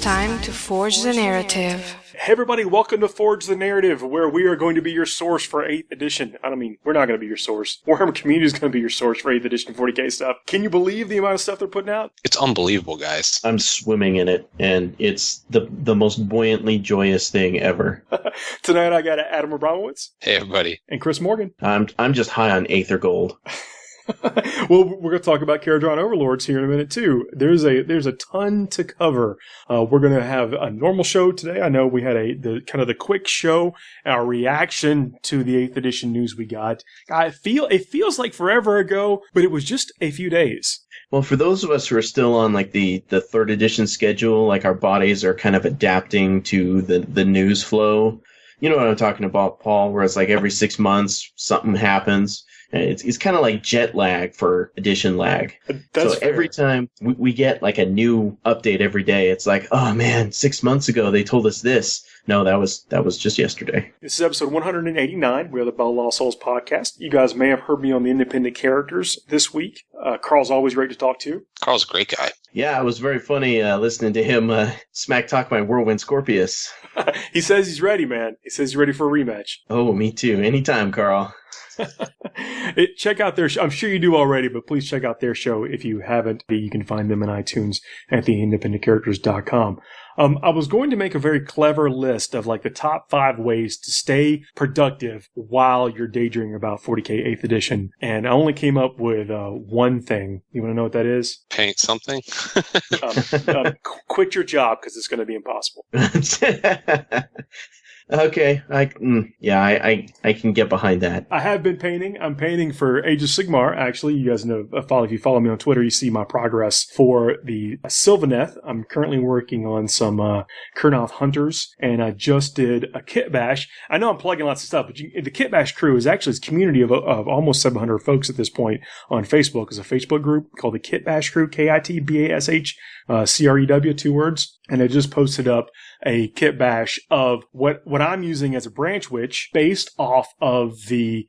time to forge the narrative. Hey everybody, welcome to Forge the Narrative, where we are going to be your source for 8th edition. I don't mean, we're not going to be your source. Warhammer Community is going to be your source for 8th edition 40k stuff. Can you believe the amount of stuff they're putting out? It's unbelievable, guys. I'm swimming in it, and it's the most buoyantly joyous thing ever. Tonight I got Adam Abramowitz. Hey everybody. And Chris Morgan. I'm just high on Aether Gold. Well, we're going to talk about Caradron Overlords here in a minute, too. There's a ton to cover. We're going to have a normal show today. I know we had the quick show, our reaction to the 8th edition news we got. It feels like forever ago, but it was just a few days. Well, for those of us who are still on like the 3rd edition schedule, like our bodies are kind of adapting to the news flow. You know what I'm talking about, Paul, where it's like every 6 months something happens. It's kind of like jet lag for edition lag. That's so every time we get like a new update every day, it's like, oh man, 6 months ago they told us this. No, that was just yesterday. This is episode 189. We are the Bell Law Souls podcast. You guys may have heard me on the independent characters this week. Carl's always great to talk to. Carl's a great guy. Yeah, it was very funny listening to him smack talk my Whirlwind Scorpius. He says he's ready, man. He says he's ready for a rematch. Oh, me too. Anytime, Carl. Check out their show. I'm sure you do already, but please check out their show if you haven't. You can find them in iTunes at theindependentcharacters.com. I was going to make a very clever list of like the top 5 ways to stay productive while you're daydreaming about 40k 8th edition, and I only came up with one thing. You want to know what that is? Paint something? Quit your job, because it's going to be impossible. Okay, I can get behind that. I have been painting. I'm painting for Age of Sigmar, actually. You guys know, if you follow me on Twitter, you see my progress for the Sylvaneth. I'm currently working on some Kurnoth Hunters, and I just did a kit bash. I know I'm plugging lots of stuff, but the kit bash crew is actually a community of almost 700 folks at this point on Facebook. It's a Facebook group called the Kit Bash Crew, KITBASH, CREW, 2 words. And I just posted up a kit bash of what I'm using as a branch witch based off of the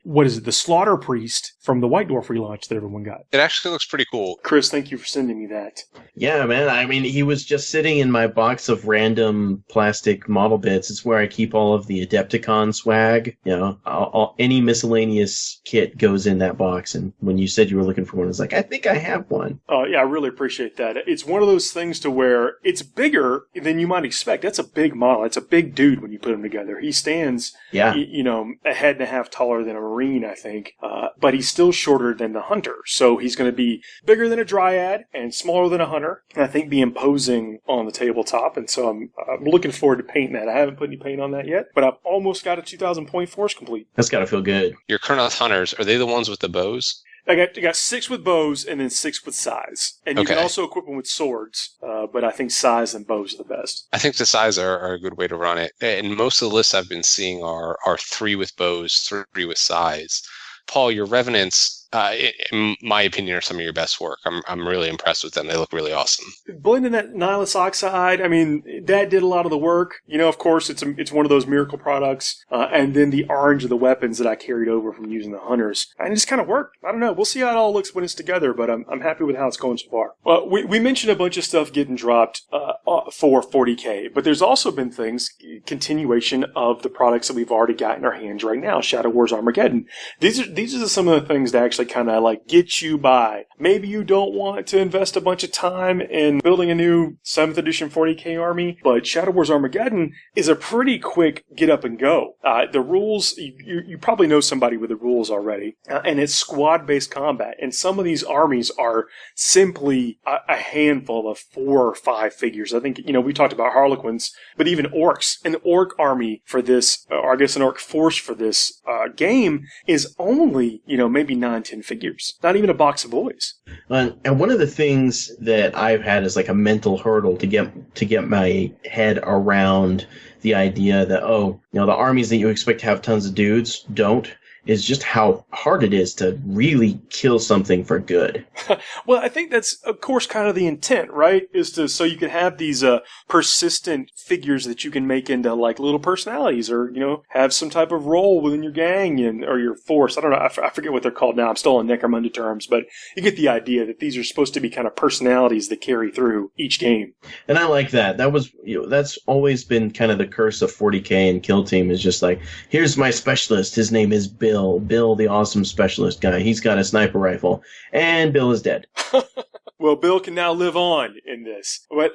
Slaughter Priest from the White Dwarf relaunch that everyone got. It actually looks pretty cool. Chris, thank you for sending me that. Yeah, man. I mean, he was just sitting in my box of random plastic model bits. It's where I keep all of the Adepticon swag. You know, any miscellaneous kit goes in that box. And when you said you were looking for one, I was like, I think I have one. Oh, yeah, I really appreciate that. It's one of those things to where it's bigger than you might expect. That's a big model. It's a big dude when you put him together. He stands, a head and a half taller than a Marine, I think, but he's still shorter than the Hunter. So he's going to be bigger than a Dryad and smaller than a Hunter, and I think be imposing on the tabletop. And so I'm looking forward to painting that. I haven't put any paint on that yet, but I've almost got a 2,000 point force complete. That's got to feel good. Your Kurnoth Hunters, are they the ones with the bows? I got 6 with bows and then 6 with size. And you can also equip them with swords, but I think size and bows are the best. I think the size are a good way to run it. And most of the lists I've been seeing are 3 with bows, 3 with size. Paul, your Revenants, in my opinion, are some of your best work. I'm really impressed with them. They look really awesome. Blending that Nihilus Oxide, I mean, that did a lot of the work. You know, of course, it's one of those miracle products. And then the orange of the weapons that I carried over from using the Hunters. And it just kind of worked. I don't know. We'll see how it all looks when it's together, but I'm happy with how it's going so far. Well, we mentioned a bunch of stuff getting dropped for 40K, but there's also been continuation of the products that we've already got in our hands right now. Shadow Wars Armageddon. These are some of the things that actually kind of like get you by. Maybe you don't want to invest a bunch of time in building a new 7th edition 40k army, but Shadow Wars Armageddon is a pretty quick get up and go. The rules, you probably know somebody with the rules already, and it's squad-based combat, and some of these armies are simply a handful of 4 or 5 figures. I think, we talked about Harlequins, but even orcs. An orc army for this, or I guess an orc force for this game is only, maybe 9-10 figures. Not even a box of boys. And one of the things that I've had is like a mental hurdle to get my head around the idea that, the armies that you expect to have tons of dudes don't. is just how hard it is to really kill something for good. Well, I think that's, of course, kind of the intent, right? Is to so you can have these persistent figures that you can make into like little personalities, or have some type of role within your gang or your force. I don't know. I forget what they're called now. I'm still on Necromunda terms, but you get the idea that these are supposed to be kind of personalities that carry through each game. And I like that. That was that's always been kind of the curse of 40k and Kill Team, is just like, here's my specialist. His name is Bill. Bill, the awesome specialist guy. He's got a sniper rifle, and Bill is dead. Well, Bill can now live on in this. But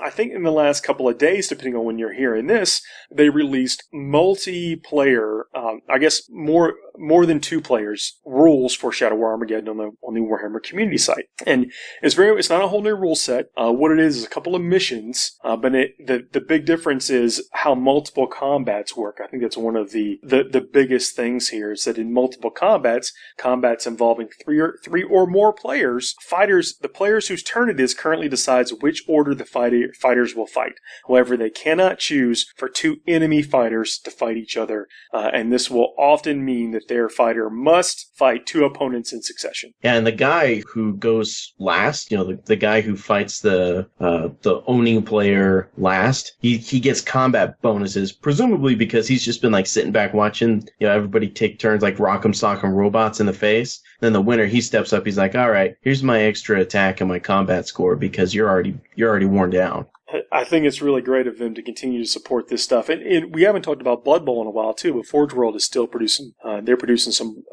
I think in the last couple of days, depending on when you're hearing this, they released multiplayer, I guess more than 2 players rules for Shadow War Armageddon on the Warhammer community site. And it's not a whole new rule set. What it is a couple of missions, but the big difference is how multiple combats work. I think that's one of the biggest things here, is that in multiple combats involving three or more players, the players whose turn it is currently decides which order the fighters will fight. However, they cannot choose for 2 enemy fighters to fight each other, and this will often mean that their fighter must fight 2 opponents in succession. Yeah, and the guy who goes last, the guy who fights the Oni player last, he gets combat bonuses, presumably because he's just been like sitting back watching everybody take turns like rock'em sock'em robots in the face. Then the winner, he steps up, he's like, all right, here's my extra attack and my combat score because you're already worn down. I think it's really great of them to continue to support this stuff. And we haven't talked about Blood Bowl in a while, too, but Forge World is still producing some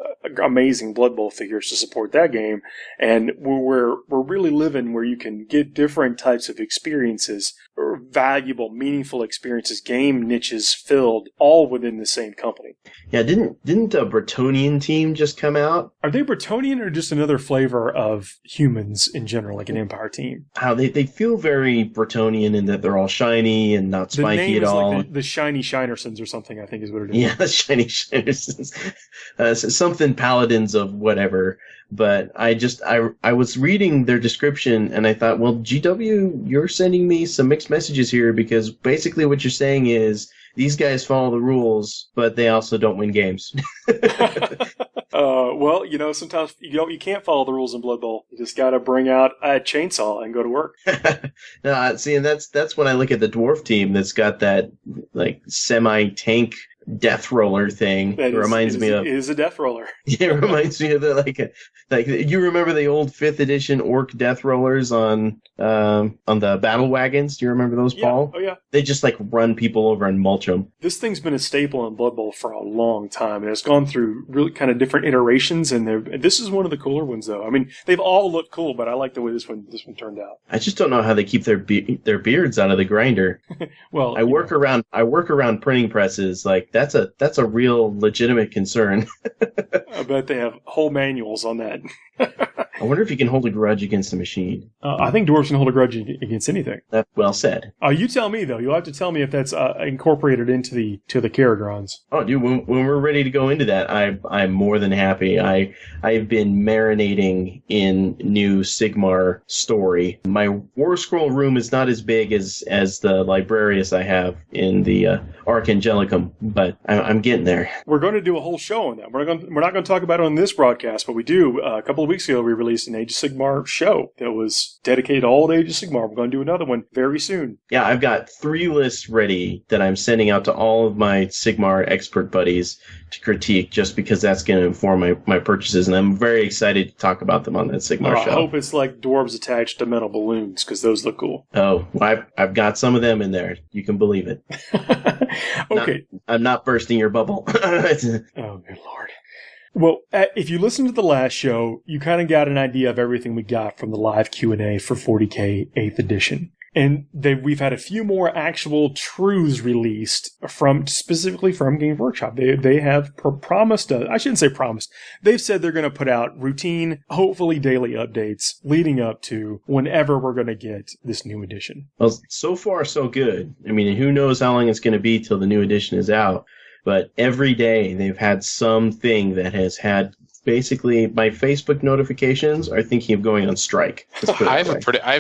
amazing Blood Bowl figures to support that game. And we're really living where you can get different types of experiences, or valuable, meaningful experiences, game niches filled, all within the same company. Yeah, didn't a Bretonian team just come out? Are they Bretonian or just another flavor of humans in general, like an Empire team? How they feel very Bretonian in that they're all shiny and not spiky at all. Like the shiny Shinersons or something, I think is what it is. Yeah, the shiny Shinersons. Something paladins of whatever. But I was reading their description and I thought, well, GW, you're sending me some mixed messages here, because basically what you're saying is these guys follow the rules, but they also don't win games. Well, sometimes you can't follow the rules in Blood Bowl. You just got to bring out a chainsaw and go to work. No, see, and that's when I look at the dwarf team that's got that like semi-tank death roller thing. It reminds me of. It is a death roller. Yeah, it reminds me of like you remember the old 5th edition orc death rollers on the battle wagons? Do you remember those, Paul? Oh yeah. They just like run people over and mulch them. This thing's been a staple in Blood Bowl for a long time, and it's gone through really kind of different iterations. And this is one of the cooler ones, though. I mean, they've all looked cool, but I like the way this one turned out. I just don't know how they keep their beards out of the grinder. Well, I work around printing presses. Like that's a real legitimate concern. I bet they have whole manuals on that. I wonder if you can hold a grudge against a machine. I think dwarves can hold a grudge against anything. That's well said. You tell me, though. You'll have to tell me if that's incorporated into the Karagrons. Oh, dude, when we're ready to go into that, I'm more than happy. I've been marinating in new Sigmar story. My War Scroll room is not as big as the Librarius I have in the Arcangelicum, but I'm getting there. We're going to do a whole show on that. We're not going to talk about it on this broadcast, but we do. A couple of weeks ago, we released an Age of Sigmar show that was dedicated all to Age of Sigmar. We're going to do another one very soon. Yeah, I've got 3 lists ready that I'm sending out to all of my Sigmar expert buddies to critique, just because that's going to inform my purchases, and I'm very excited to talk about them on that Sigmar show. I hope it's like dwarves attached to metal balloons, because those look cool. Oh, well, I've got some of them in there. You can believe it. Okay. I'm not bursting your bubble. Oh, good Lord. Well, if you listened to the last show, you kind of got an idea of everything we got from the live Q&A for 40k 8th edition. And we've had a few more actual truths released specifically from Games Workshop. They have promised, I shouldn't say promised, they've said they're going to put out routine, hopefully daily updates leading up to whenever we're going to get this new edition. Well, so far so good. I mean, who knows how long it's going to be till the new edition is out. But every day they've had something that has had basically my Facebook notifications are thinking of going on strike. I have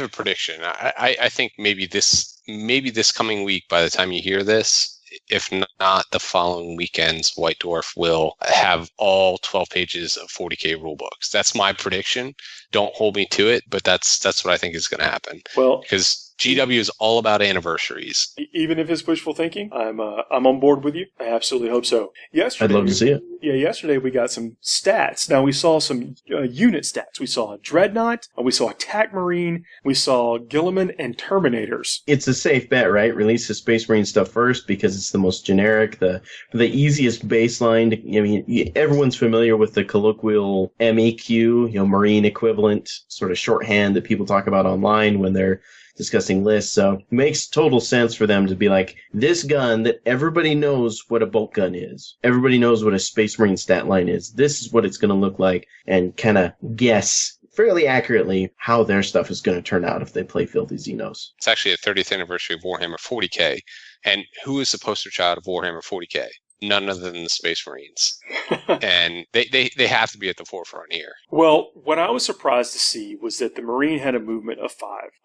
a prediction. I think maybe this coming week, by the time you hear this, if not the following weekend's White Dwarf will have all 12 pages of 40k rulebooks. That's my prediction. Don't hold me to it, but that's what I think is going to happen. Well, because GW is all about anniversaries. Even if it's wishful thinking, I'm on board with you. I absolutely hope so. Yesterday, I'd love to see it. Yeah, yesterday we got some stats. Now we saw some unit stats. We saw a Dreadnought, we saw Attack Marine, we saw Gilliman and Terminators. It's a safe bet, right? Release the Space Marine stuff first because it's the most generic, the easiest baseline. I mean, everyone's familiar with the colloquial MEQ, Marine equivalent sort of shorthand that people talk about online when they're discussing lists. So it makes total sense for them to be like, this gun that everybody knows what a bolt gun is. Everybody knows what a Space Marine stat line is. This is what it's going to look like, and kind of guess fairly accurately how their stuff is going to turn out if they play Filthy Xenos. It's actually the 30th anniversary of Warhammer 40k. And who is the poster child of Warhammer 40k? None other than the Space Marines. And they have to be at the forefront here. Well, what I was surprised to see was that the Marine had a movement of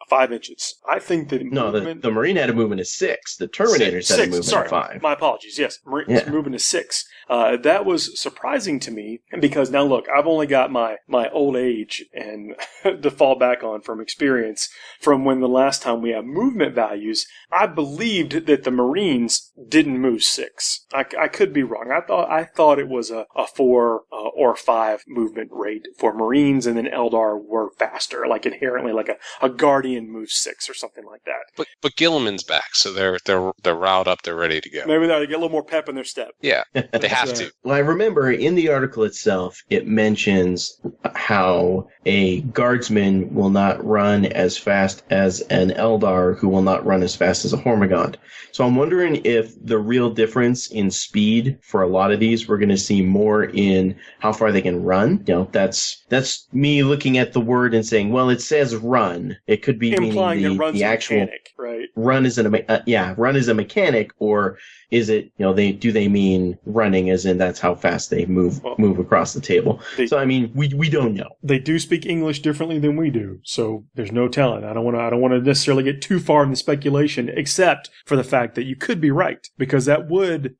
5 inches. I think that the Marine had a movement of 6. The Terminators had a movement of 5. My apologies. Yes, Marine's movement is 6. That was surprising to me because now look, I've only got my old age and to fall back on from experience from when the last time we had movement values. I believed that the Marines didn't move 6. I could be wrong. I thought it was a 4 or 5 movement rate for Marines, and then Eldar were faster, like inherently, like a Guardian moves 6 or something like that. But Gilliman's back, so they're riled up, they're ready to go. Maybe they get a little more pep in their step. Yeah, they have to. Well, I remember in the article itself, it mentions how a Guardsman will not run as fast as an Eldar, who will not run as fast as a Hormigaunt. So I'm wondering if the real difference in speed for a lot of these, we're going to see more in how far they can run. That's me looking at the word and saying, well, it says run. It could be implying meaning it runs the actual mechanic, right? Run is run is a mechanic, or is it, do they mean running as in that's how fast they move across the table? So I mean, we don't know. They do speak English differently than we do, so there's no telling. I don't want to necessarily get too far in the speculation, except for the fact that you could be right, because that would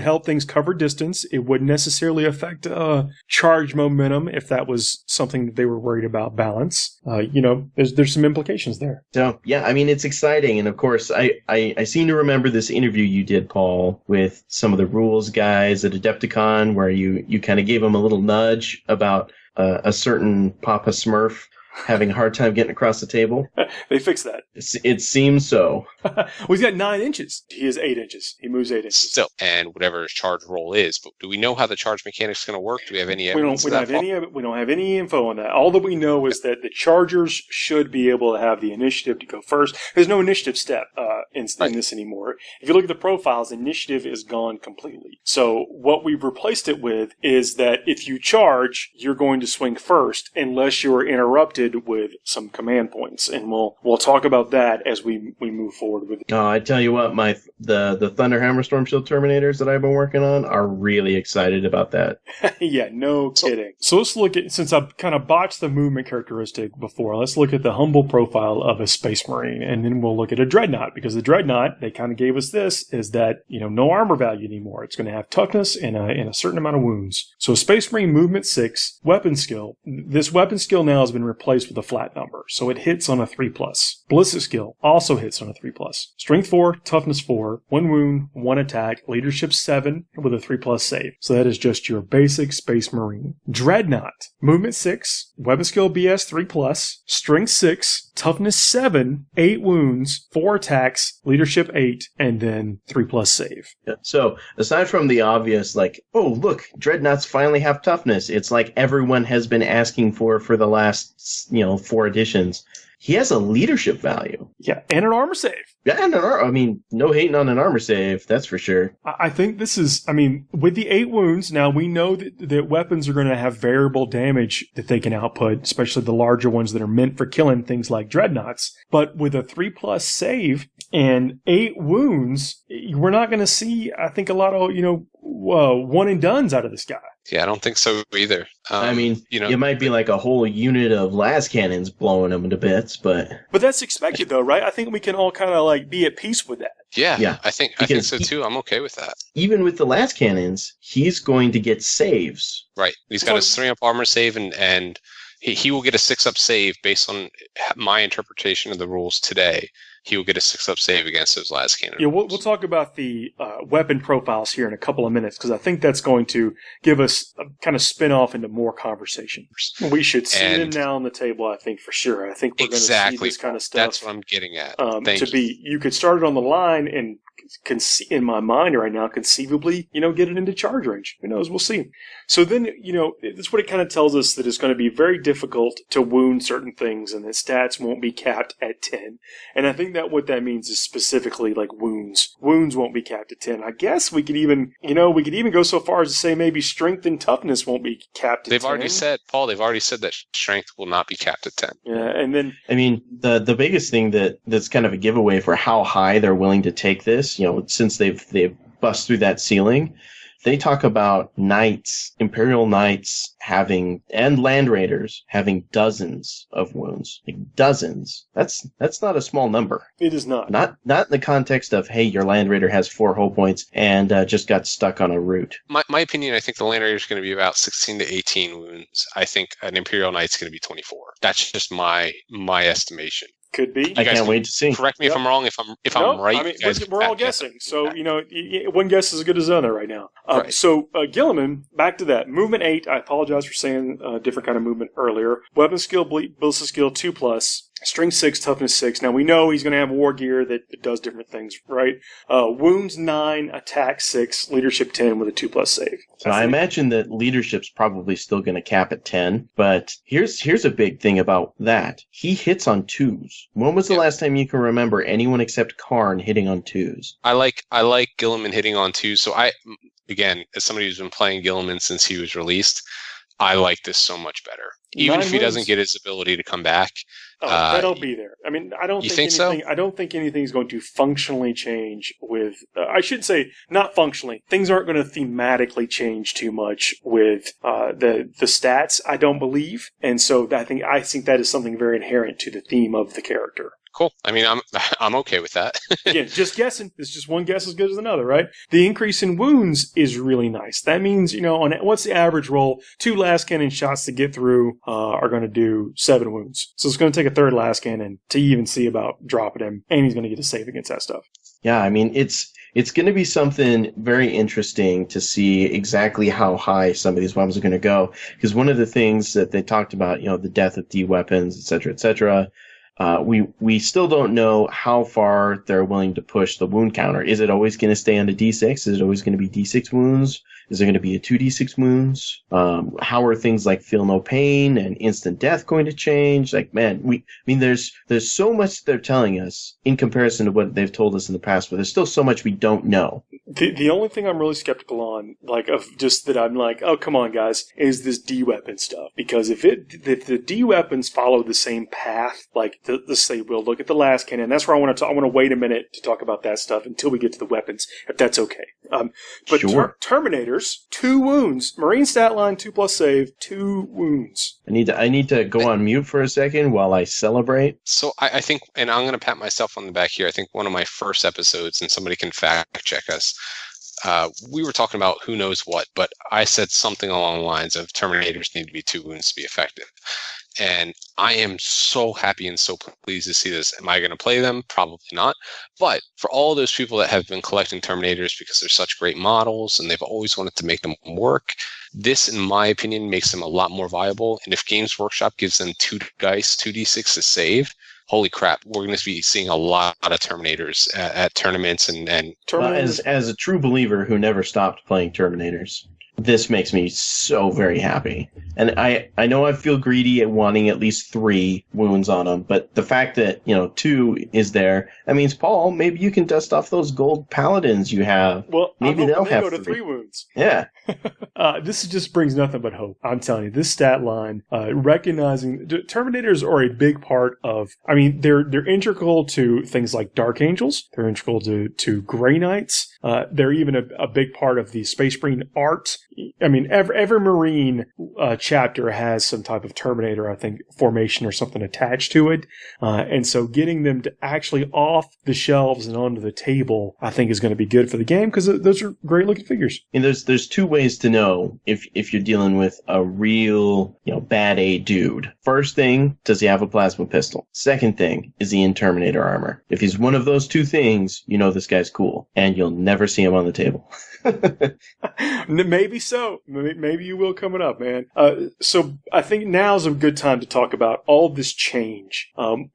help things cover distance. It wouldn't necessarily affect charge momentum if that was something that they were worried about. Balance, there's some implications there. So yeah, I mean, it's exciting, and of course, I seem to remember this interview you did, Paul, with some of the rules guys at Adepticon, where you kind of gave them a little nudge about a certain Papa Smurf having a hard time getting across the table. They fixed that. It seems so. Well, he's got 9 inches. He is 8 inches. He moves 8 inches. Still, and whatever his charge roll is. But do we know how the charge mechanic's going to work? Do we have any evidence? We don't have any info on that. All that we know is that the Chargers should be able to have the initiative to go first. There's no initiative step in this anymore. If you look at the profiles, initiative is gone completely. So what we've replaced it with is that if you charge, you're going to swing first unless you're interrupted with some command points, and we'll talk about that as we move forward with it. Oh, I tell you what, the Thunder Hammer Storm Shield Terminators that I've been working on are really excited about that. Yeah, no kidding. So let's look at, since I've kind of botched the movement characteristic before, let's look at the humble profile of a Space Marine, and then we'll look at a Dreadnought, because the Dreadnought, they kind of gave us this, is that, no armor value anymore. It's going to have toughness and a certain amount of wounds. So Space Marine movement 6, weapon skill. This weapon skill now has been replaced with a flat number, so it hits on a 3+. Ballistic skill also hits on a 3+. Strength 4, toughness 4, 1 wound, 1 attack, leadership 7 with a 3+ save. So that is just your basic Space Marine. Dreadnought, movement 6, weapon skill BS 3+, strength 6, toughness 7, 8 wounds, 4 attacks, leadership 8, and then 3+ save. Yeah. So aside from the obvious, like, oh look, Dreadnoughts finally have toughness, it's like everyone has been asking for the last 4 editions. He has a leadership value. Yeah, and an armor save. Yeah, and no hating on an armor save, that's for sure. I think this is, with the 8 wounds, now we know that weapons are going to have variable damage that they can output, especially the larger ones that are meant for killing things like Dreadnoughts. But with a 3+ save and 8 wounds, we're not going to see, I think, a lot of, one and dones out of this guy. Yeah, I don't think so either. It might be like a whole unit of las cannons blowing them to bits, but that's expected, though, right? I think we can all kind of be at peace with that. Yeah, I think Because so too. I'm okay with that. even with the last cannons, he's going to get saves. Right. He's got his 3-up armor save, and he will get a 6-up save based on my interpretation of the rules today. He will get a 6-up save against those last cannon. Yeah, we'll talk about the weapon profiles here in a couple of minutes, because I think that's going to give us a kind of spin off into more conversation. We should see them now on the table, I think, for sure. I think we're going to see this kind of stuff. That's what I'm getting at. You could start it on the line and in my mind right now, conceivably, get it into charge range. Who knows? We'll see. So then, that's what it kind of tells us, that it's going to be very difficult to wound certain things, and that stats won't be capped at 10. And I think that what that means is specifically like wounds. Wounds won't be capped at 10. I guess we could even go so far as to say maybe strength and toughness won't be capped at 10. They've already said that strength will not be capped at 10. Yeah, and then I mean, the biggest thing that's kind of a giveaway for how high they're willing to take this, since they've bust through that ceiling, they talk about knights, Imperial knights and land raiders having dozens of wounds. Like dozens. That's not a small number. It is not. Not in the context of, hey, your land raider has 4 hull points and just got stuck on a route. My opinion, I think the land raider is going to be about 16 to 18 wounds. I think an Imperial knight's going to be 24. That's just my estimation. Could be. I can't wait to see. Correct me if I'm wrong. If I'm right, I mean, we're all guessing. So one guess is as good as another right now. Right. So Gilliman, back to that movement 8. I apologize for saying a different kind of movement earlier. Weapon skill, ballistic skill 2+. Strength 6, toughness 6. Now we know he's going to have war gear that does different things, right? Wounds 9, attack 6, leadership 10 with a 2+ save. So I imagine that leadership's probably still going to cap at 10. But here's a big thing about that. He hits on 2s. When was the last time you can remember anyone except Karn hitting on 2s? I like Gilliman hitting on 2s. So again, as somebody who's been playing Gilliman since he was released, I like this so much better. Even if he doesn't get his ability to come back. That'll be there. I mean, I don't think anything's going to functionally change with. I should say not functionally. Things aren't going to thematically change too much with the stats. I don't believe, and so I think that is something very inherent to the theme of the character. Cool. I mean, I'm okay with that. Again, just guessing. It's just one guess as good as another, right? The increase in wounds is really nice. That means, what's the average roll? 2 last cannon shots to get through are going to do 7 wounds. So it's going to take a 3rd last cannon to even see about dropping him, and he's going to get a save against that stuff. Yeah, I mean, it's going to be something very interesting to see exactly how high some of these weapons are going to go. Because one of the things that they talked about, the death of D weapons, et cetera, we still don't know how far they're willing to push the wound counter. Is it always going to stay on a D6? Is it always going to be D6 wounds? Is there going to be a 2d6 wounds? How are things like feel no pain and instant death going to change? Like, man, there's so much they're telling us in comparison to what they've told us in the past, but there's still so much we don't know. The only thing I'm really skeptical on, I'm like, oh, come on, guys, is this D weapon stuff. Because if the D weapons follow the same path, like let's say we'll look at the last cannon. That's where I want to wait a minute to talk about that stuff until we get to the weapons, if that's okay. But sure. Terminators, 2 wounds. Marine stat line 2+ save, 2 wounds. I need to go on mute for a second while I celebrate. So I think, and I'm going to pat myself on the back here. I think one of my first episodes, and somebody can fact check us. We were talking about who knows what, but I said something along the lines of Terminators need to be 2 wounds to be effective. And I am so happy and so pleased to see this. Am I going to play them? Probably not. But for all those people that have been collecting Terminators because they're such great models and they've always wanted to make them work, this, in my opinion, makes them a lot more viable. And if Games Workshop gives them 2 dice, 2d6 to save, holy crap, we're going to be seeing a lot of Terminators at tournaments and Terminators. As a true believer who never stopped playing Terminators, this makes me so very happy. And I know I feel greedy at wanting at least 3 wounds on them, but the fact that, 2 is there, that means, Paul, maybe you can dust off those gold paladins you have. Well, maybe they'll have go to 3 wounds. Yeah. This just brings nothing but hope. I'm telling you, this stat line, recognizing Terminators are a big part of, I mean, they're integral to things like Dark Angels. They're integral to Grey Knights. They're even a big part of the Space Marine art. I mean, every Marine chapter has some type of Terminator, I think, formation or something attached to it. And so getting them to actually off the shelves and onto the table, I think is going to be good for the game because those are great looking figures. And there's two ways to know if you're dealing with a real, bad A dude. First thing, does he have a plasma pistol? Second thing, is he in Terminator armor? If he's one of those two things, you know this guy's cool. And you'll never see him on the table. Maybe so. Maybe you will coming up, man. So I think now's a good time to talk about all this change.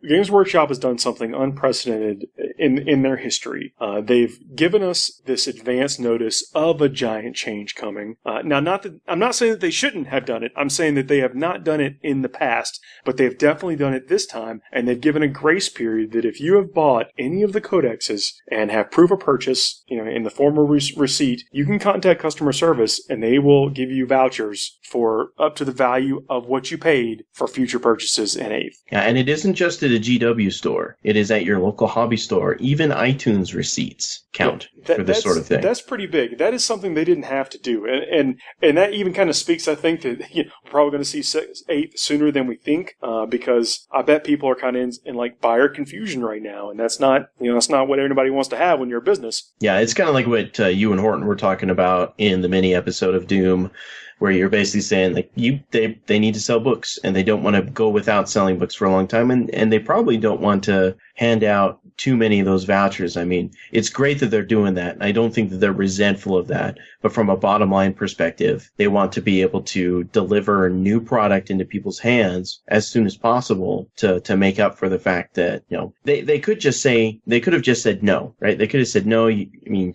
Games Workshop has done something unprecedented in their history. They've given us this advance notice of a giant change coming. Now, I'm not saying that they shouldn't have done it. I'm saying that they have not done it in the past, but they've definitely done it this time, and they've given a grace period that if you have bought any of the codexes and have proof of purchase, in the form of receipt, you can contact customer service and they will give you vouchers for up to the value of what you paid for future purchases in 8th. Yeah, and it isn't just at a GW store. It is at your local hobby store. Even iTunes receipts count for this sort of thing. That's pretty big. That is something they didn't have to do. And that even kind of speaks, I think, that we're probably going to see 8th sooner than we think, because I bet people are kind of in like buyer confusion right now, and that's not what anybody wants to have when you're a business. Yeah, it's kind of like what you and Horton were talking about in the mini episode of Doom, where you're basically saying like they need to sell books and they don't want to go without selling books for a long time, and they probably don't want to hand out too many of those vouchers. I mean, it's great that they're doing that. I don't think that they're resentful of that, but from a bottom line perspective, they want to be able to deliver new product into people's hands as soon as possible to make up for the fact that, they could have just said no, right? They could have said no.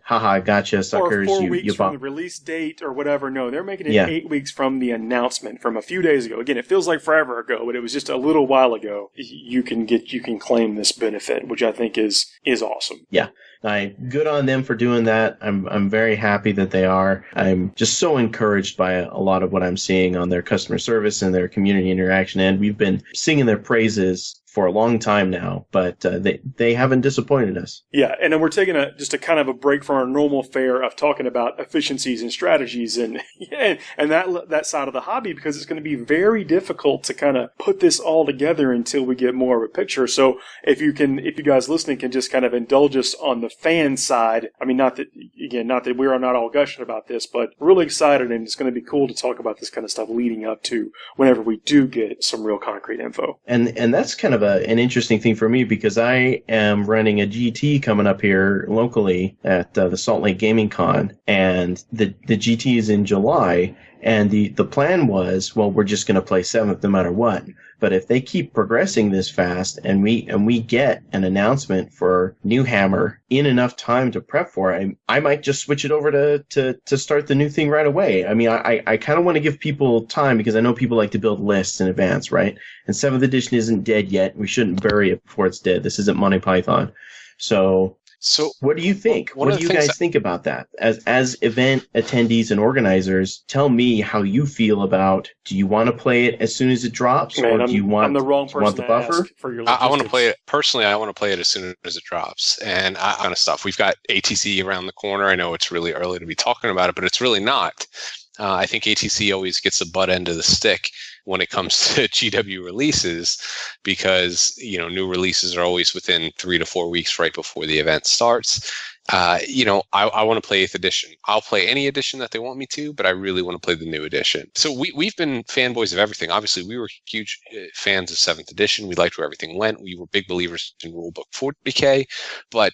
Haha, gotcha, suckers. Or 4 weeks from the release date or whatever. No, they're making it 8 weeks from the announcement from a few days ago. Again, it feels like forever ago, but it was just a little while ago. You can claim this benefit, which I think is awesome. Yeah. Good on them for doing that. I'm very happy that they are. I'm just so encouraged by a lot of what I'm seeing on their customer service and their community interaction, and we've been singing their praises for a long time now, but they haven't disappointed us. Yeah, and then we're taking just a kind of a break from our normal fare of talking about efficiencies and strategies and that side of the hobby, because it's going to be very difficult to kind of put this all together until we get more of a picture. So if you guys listening can just kind of indulge us on the fan side. I mean, not that we are not all gushing about this, but really excited, and it's going to be cool to talk about this kind of stuff leading up to whenever we do get some real concrete info. And that's kind of an interesting thing for me, because I am running a GT coming up here locally at the Salt Lake Gaming Con, and the GT is in July, and the plan was, well, we're just going to play 7th no matter what. But if they keep progressing this fast and we get an announcement for New Hammer in enough time to prep for it, I might just switch it over to start the new thing right away. I mean, I kind of want to give people time, because I know people like to build lists in advance, right? And 7th edition isn't dead yet. We shouldn't bury it before it's dead. This isn't Monty Python. So what do you think? What do you guys think about that? As event attendees and organizers, tell me how you feel about, do you want to play it as soon as it drops? Man, or do you want, I'm the wrong person the to buffer? ask for your I want to play it personally. I want to play it as soon as it drops, and kind of stuff. We've got ATC around the corner. I know it's really early to be talking about it, but it's really not. I think ATC always gets the butt end of the stick when it comes to GW releases, because new releases are always within 3 to 4 weeks right before the event starts. I want to play 8th edition. I'll play any edition that they want me to, but I really want to play the new edition. So we've been fanboys of everything. Obviously, we were huge fans of 7th edition. We liked where everything went. We were big believers in Rulebook 40k. But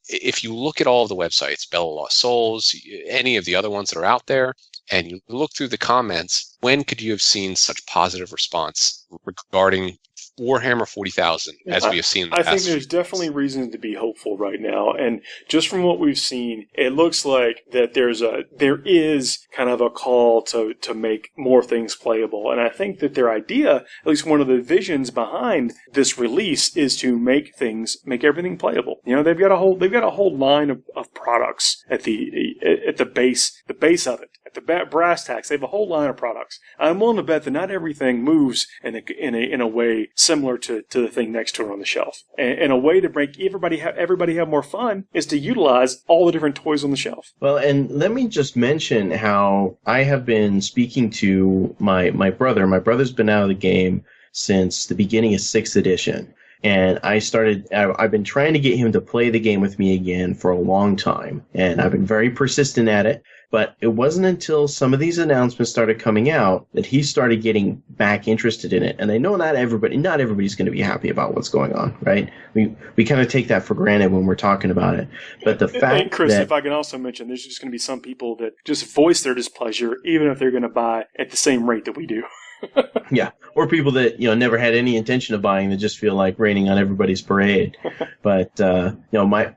if you look at all of the websites, Bella Lost Souls, any of the other ones that are out there, and you look through the comments, when could you have seen such positive response regarding Warhammer 40,000 as we have seen in the past? I think there's definitely reason to be hopeful right now, and just from what we've seen, it looks like that there is kind of a call to make more things playable, and I think that their idea, at least one of the visions behind this release, is to make everything playable. They've got a whole line of products at the base of it. at the brass tacks, they have a whole line of products. I'm willing to bet that not everything moves in a way similar to the thing next to it on the shelf. And a way to make everybody have more fun is to utilize all the different toys on the shelf. Well, and let me just mention how I have been speaking to my brother. My brother's been out of the game since the beginning of 6th edition. And I've been trying to get him to play the game with me again for a long time. And I've been very persistent at it. But it wasn't until some of these announcements started coming out that he started getting back interested in it. And I know not everybody's going to be happy about what's going on, right? We kind of take that for granted when we're talking about it. But the fact and Chris, that, if I can also mention, there's just going to be some people that just voice their displeasure, even if they're going to buy at the same rate that we do. Yeah, or people that never had any intention of buying that just feel like raining on everybody's parade. But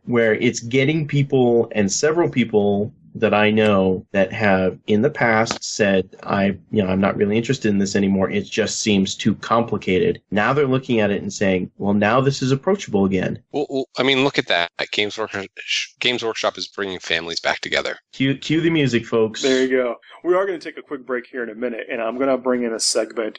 where it's getting people, and several people that I know that have in the past said, I'm not really interested in this anymore. It just seems too complicated. Now they're looking at it and saying, well, now this is approachable again. Well, I mean, look at that. Games Workshop is bringing families back together. Cue the music, folks. There you go. We are going to take a quick break here in a minute, and I'm going to bring in a segment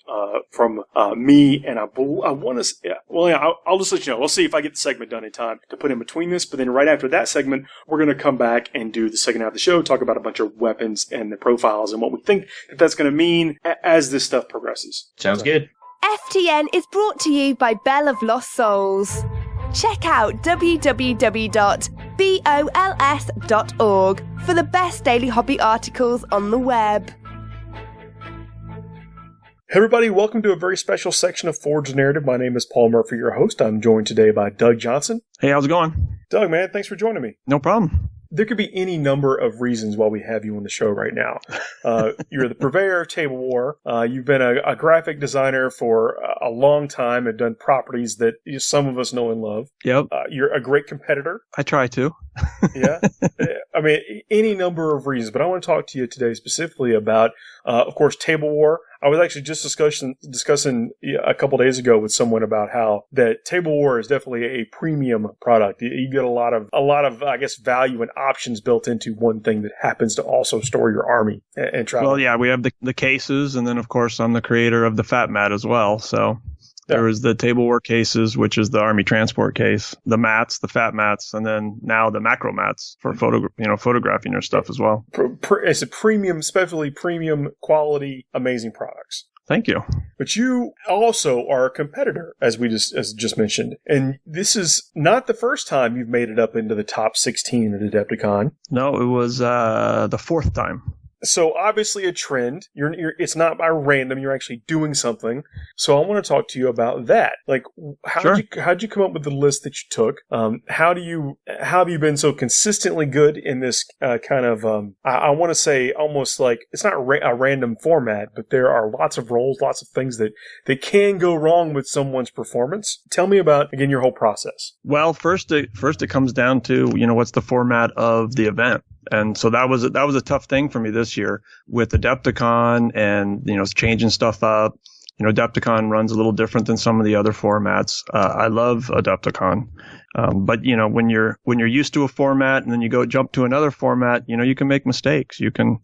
from me, and I want to. Yeah, well, yeah, I'll just let you know. We'll see if I get the segment done in time to put in between this. But then right after that segment, we're going to come back and do the second half of the show, talk about a bunch of weapons and the profiles and what we think that's going to mean as this stuff progresses. Sounds good. FTN is brought to you by Bell of Lost Souls. Check out www.bols.org for the best daily hobby articles on the web. Hey everybody, welcome to a very special section of Forged Narrative. My name is Paul Murphy, your host. I'm joined today by Doug Johnson. Hey, how's it going? Doug, man, thanks for joining me. No problem. There could be any number of reasons why we have you on the show right now. You're the purveyor of Tablewar. You've been a graphic designer for a long time and done properties that some of us know and love. Yep. You're a great competitor. I try to. Yeah. I mean, any number of reasons. But I want to talk to you today specifically about, of course, Tablewar. I was actually just discussing a couple days ago with someone about how that Tablewar is definitely a premium product. You get a lot of I guess value and options built into one thing that happens to also store your army and travel. Well, yeah, we have the cases, and then of course I'm the creator of the Fat Mat as well. So there is the Tablewar cases, which is the army transport case, the mats, the fat mats, and then now the macro mats for photographing your stuff as well. It's a premium, especially premium quality, amazing products. Thank you. But you also are a competitor, as just mentioned. And this is not the first time you've made it up into the top 16 at Adepticon. No, it was the fourth time. So obviously a trend. It's not by random. You're actually doing something. So I want to talk to you about that. Like, how'd you come up with the list that you took? How have you been so consistently good in this kind of I want to say almost like it's not a random format, but there are lots of roles, lots of things that can go wrong with someone's performance. Tell me about again your whole process. Well, first it comes down to what's the format of the event. And so that was a tough thing for me this year with Adepticon and, changing stuff up. Adepticon runs a little different than some of the other formats. I love Adepticon. But when you're used to a format and then you jump to another format, you can make mistakes. You can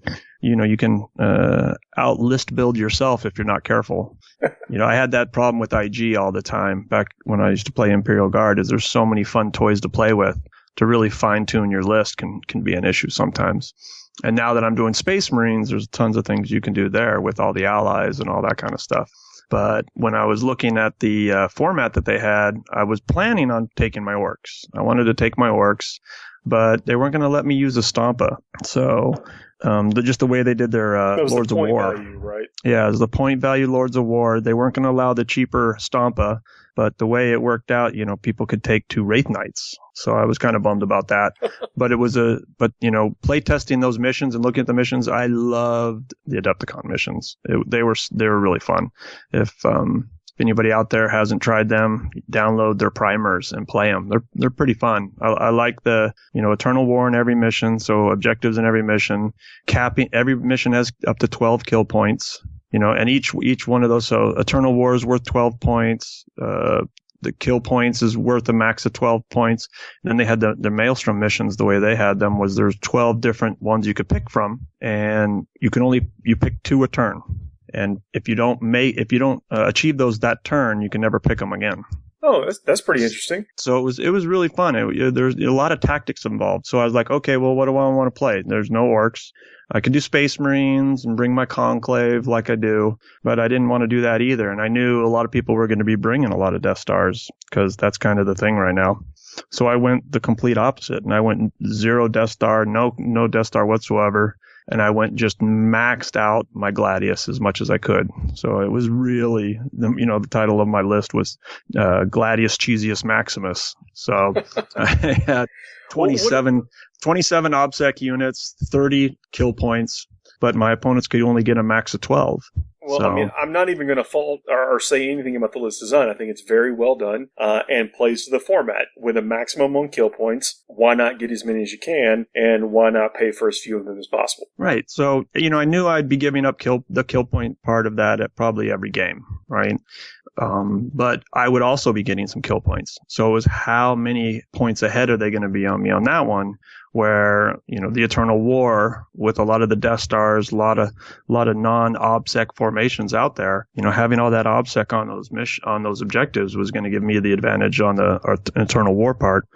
out list build yourself if you're not careful. I had that problem with IG all the time back when I used to play Imperial Guard. There's so many fun toys to play with. To really fine-tune your list can be an issue sometimes. And now that I'm doing Space Marines, there's tons of things you can do there with all the allies and all that kind of stuff. But when I was looking at the format that they had, I was planning on taking my orcs. I wanted to take my orcs, but they weren't going to let me use a Stompa. So just the way they did their Lords of War. Value, right? Yeah, it was the point value Lords of War. They weren't going to allow the cheaper Stompa. But the way it worked out, people could take 2 Wraith Knights. So I was kind of bummed about that. But play testing those missions and looking at the missions, I loved the Adepticon missions. They were really fun. If anybody out there hasn't tried them, download their primers and play them. They're pretty fun. I like the, Eternal War in every mission. So objectives in every mission. Every mission has up to 12 kill points. And each one of those, so Eternal War is worth 12 points, the kill points is worth a max of 12 points. And then they had the Maelstrom missions. The way they had them was there's 12 different ones you could pick from, and you pick 2 a turn. And if you don't achieve those that turn, you can never pick them again. Oh, that's pretty interesting. So it was really fun. There's a lot of tactics involved. So I was like, okay, well, what do I want to play? There's no orcs. I could do Space Marines and bring my Conclave like I do, but I didn't want to do that either. And I knew a lot of people were going to be bringing a lot of Death Stars because that's kind of the thing right now. So I went the complete opposite, and I went 0 Death Star, no Death Star whatsoever. And I went just maxed out my Gladius as much as I could. So it was really, the title of my list was Gladius Cheesiest Maximus. So I had 27 OBSEC units, 30 kill points, but my opponents could only get a max of 12. Well, So, I mean, I'm not even going to fault or say anything about the list design. I think it's very well done and plays to the format with a maximum on kill points. Why not get as many as you can, and why not pay for as few of them as possible? right. So, I knew I'd be giving up the kill point part of that at probably every game, right? But I would also be getting some kill points. So it was how many points ahead are they going to be on me on that one? Where, the Eternal War with a lot of the Death Stars, a lot of non-OBSEC formations out there, having all that OBSEC on those objectives was going to give me the advantage on the Eternal War part.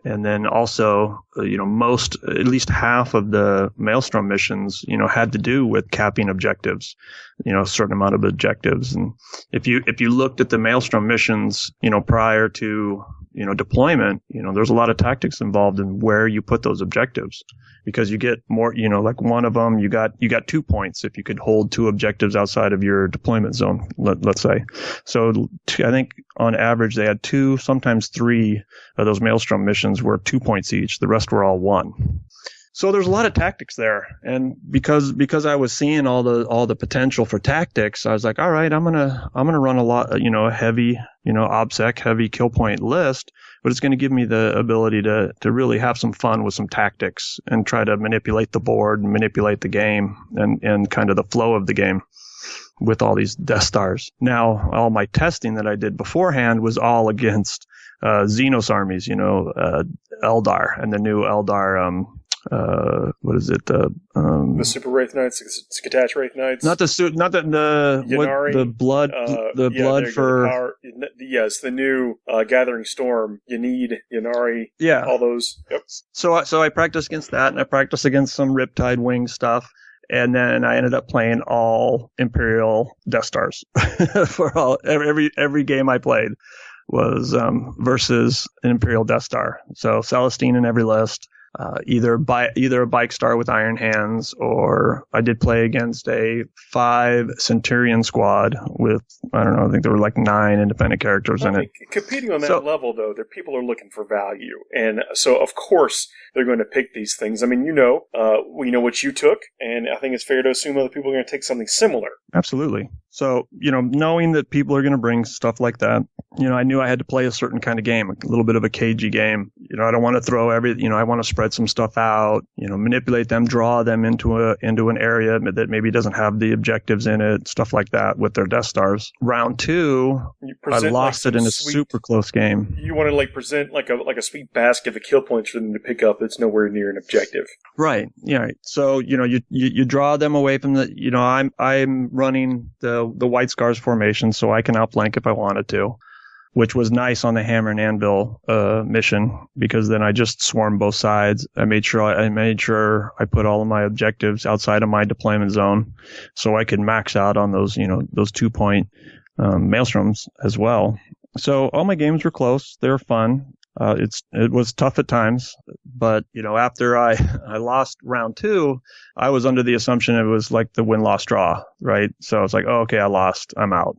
And then also, at least half of the Maelstrom missions, had to do with capping objectives, a certain amount of objectives. And if you looked at the Maelstrom missions, prior to, deployment, there's a lot of tactics involved in where you put those objectives, because you get more, like one of them, you got 2 points if you could hold 2 objectives outside of your deployment zone, let's say. So I think on average they had 2, sometimes 3 of those Maelstrom missions were 2 points each. The rest were all 1. So there's a lot of tactics there, and because I was seeing all the potential for tactics, I was like, all right, I'm gonna run a lot, a heavy, OBSEC heavy kill point list, but it's going to give me the ability to really have some fun with some tactics and try to manipulate the board and manipulate the game and kind of the flow of the game with all these Death Stars. Now, all my testing that I did beforehand was all against Xenos armies, Eldar and the new Eldar. What is it? The Super Wraith Knights, Scatach Wraith Knights. Yanari, the blood for yes, the new Gathering Storm. You need Yanari. Yeah, all those. Yep. So I practiced against that, and I practiced against some Riptide Wing stuff. And then I ended up playing all Imperial Death Stars for every game I played was versus an Imperial Death Star. So Celestine in every list. Either a Bike Star with Iron Hands, or I did play against a 5 Centurion squad with, I don't know, I think there were like 9 independent characters in it. Competing on that level, though, people are looking for value. And so, of course, they're going to pick these things. I mean, we know what you took, and I think it's fair to assume other people are going to take something similar. Absolutely. So, knowing that people are going to bring stuff like that, I knew I had to play a certain kind of game, a little bit of a cagey game. I don't want to throw I want to spread some stuff out, manipulate them, draw them into an area that maybe doesn't have the objectives in it, stuff like that with their Death Stars. Round 2, I lost it in a super close game. You want to present like a sweet basket of kill points for them to pick up that's nowhere near an objective. Right. Yeah. So, you draw them away from the, I'm running the White Scars formation, so I can outflank if I wanted to, which was nice on the Hammer and Anvil mission, because then I just swarmed both sides. I made sure I put all of my objectives outside of my deployment zone, so I could max out on those 2 point Maelstroms as well. So all my games were close. They were fun. It was tough at times, but after I lost round 2, I was under the assumption it was like the win-loss draw, right? So it's like, oh, okay, I lost, I'm out.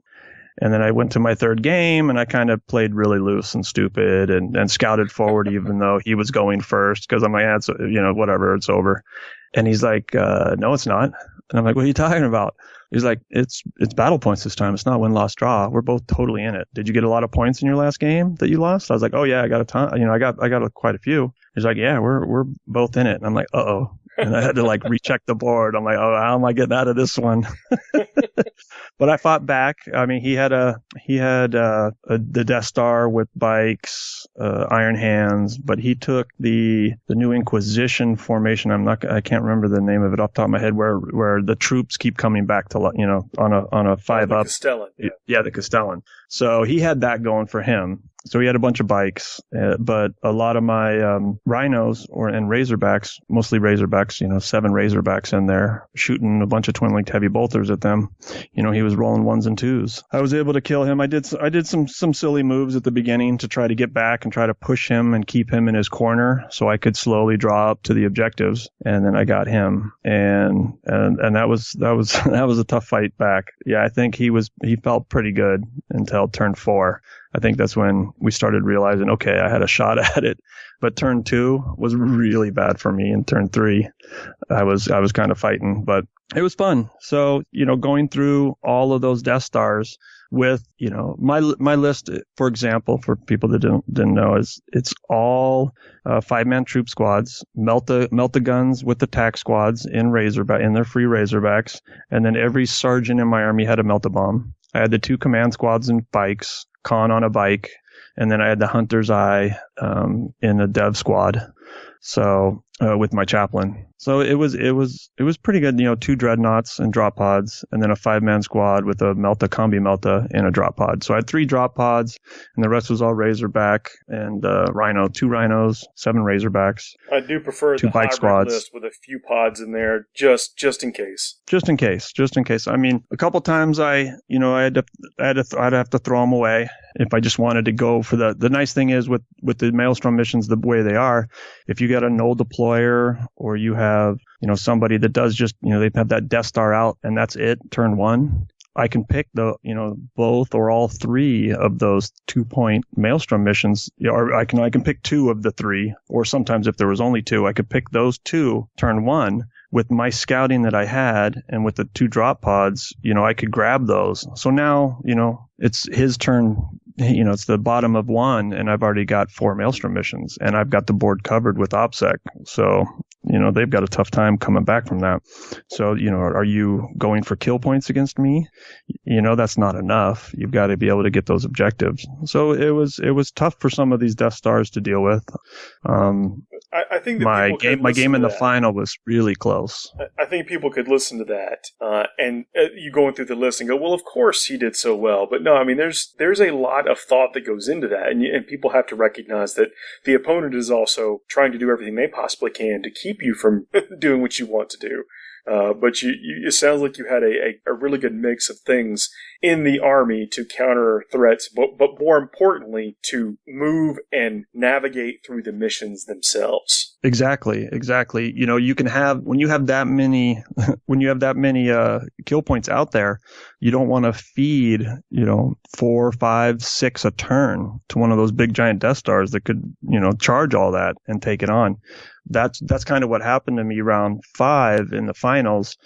And then I went to my third game, and I kind of played really loose and stupid and scouted forward even though he was going first, because I'm like, whatever, it's over. And he's like, no, it's not. And I'm like, what are you talking about? He's like, it's battle points this time. It's not win-loss draw. We're both totally in it. Did you get a lot of points in your last game that you lost? I was like, oh yeah, I got a ton. I got quite a few. He's like, yeah, we're both in it. And I'm like, uh-oh. and I had to like recheck the board. I'm like, oh, how am I getting out of this one? But I fought back. I mean, he had the Death Star with bikes, Iron Hands, but he took the new Inquisition formation. I can't remember the name of it off the top of my head, where the troops keep coming back to, you know, on a 5-up. Castellan. Yeah, the Castellan. So he had that going for him. So he had a bunch of bikes, but a lot of my rhinos and razorbacks, mostly razorbacks, you know, 7 razorbacks in there, shooting a bunch of twin-linked heavy bolters at them. You know, he was rolling 1s and 2s. I was able to kill him. I did some silly moves at the beginning to try to get back and try to push him and keep him in his corner so I could slowly draw up to the objectives. And then I got him, and that was a tough fight back. Yeah, I think he felt pretty good until turn 4. I think that's when we started realizing, okay, I had a shot at it. But turn 2 was really bad for me. And turn 3, I was kind of fighting, but it was fun. So, you know, going through all of those Death Stars with, you know, my list, for example, for people that didn't know, is it's all 5-man troop squads, melt the guns with the tack squads in their free Razorbacks, and then every sergeant in my army had a melt-a-bomb. I had the 2 command squads and bikes, Khan on a bike, and then I had the Hunter's Eye in a dev squad. So with my chaplain. So it was pretty good, you know, 2 dreadnoughts and drop pods, and then a 5-man squad with a Melta combi Melta and a drop pod. So I had 3 drop pods, and the rest was all Razorback and Rhino, 2 rhinos, 7 Razorbacks. I do prefer 2 the bike hybrid squads list with a few pods in there, just in case. Just in case. I mean, a couple times I'd have to throw them away if I just wanted to go for the nice thing is with the Maelstrom missions the way they are, if you got a null deployer or you have, you know, somebody that does just, you know, they have that Death Star out and that's it, turn 1, I can pick both or all 3 of those 2-point Maelstrom missions, or I can pick 2 of the 3, or sometimes if there was only 2, I could pick those 2 turn 1. With my scouting that I had and with the 2 drop pods, you know, I could grab those. So now, you know, it's his turn, you know, it's the bottom of 1 and I've already got 4 Maelstrom missions and I've got the board covered with OPSEC. So, you know, they've got a tough time coming back from that. So, you know, are you going for kill points against me? You know, that's not enough. You've got to be able to get those objectives. So it was tough for some of these Death Stars to deal with. I think that my game in the final was really close. I think people could listen to that and you going through the list and go, well, of course he did so well. But no, I mean, there's a lot of thought that goes into that, and people have to recognize that the opponent is also trying to do everything they possibly can to keep you from doing what you want to do. But it sounds like you had a really good mix of things in the army to counter threats, but more importantly, to move and navigate through the missions themselves. Exactly. You know, you can have, when you have that many kill points out there, you don't want to feed, you know, 4, 5, 6 a turn to one of those big giant Death Stars that could, you know, charge all that and take it on. That's kind of what happened to me round 5 in the finals.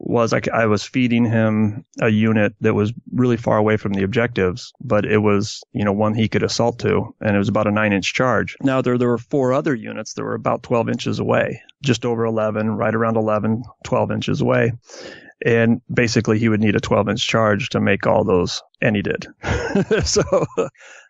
Was I was feeding him a unit that was really far away from the objectives, but it was, you know, one he could assault to, and it was about a 9-inch charge. Now there were 4 other units that were about 12 inches away, just over 11, right around 11, 12 inches away. And basically he would need a 12-inch charge to make all those, and he did. So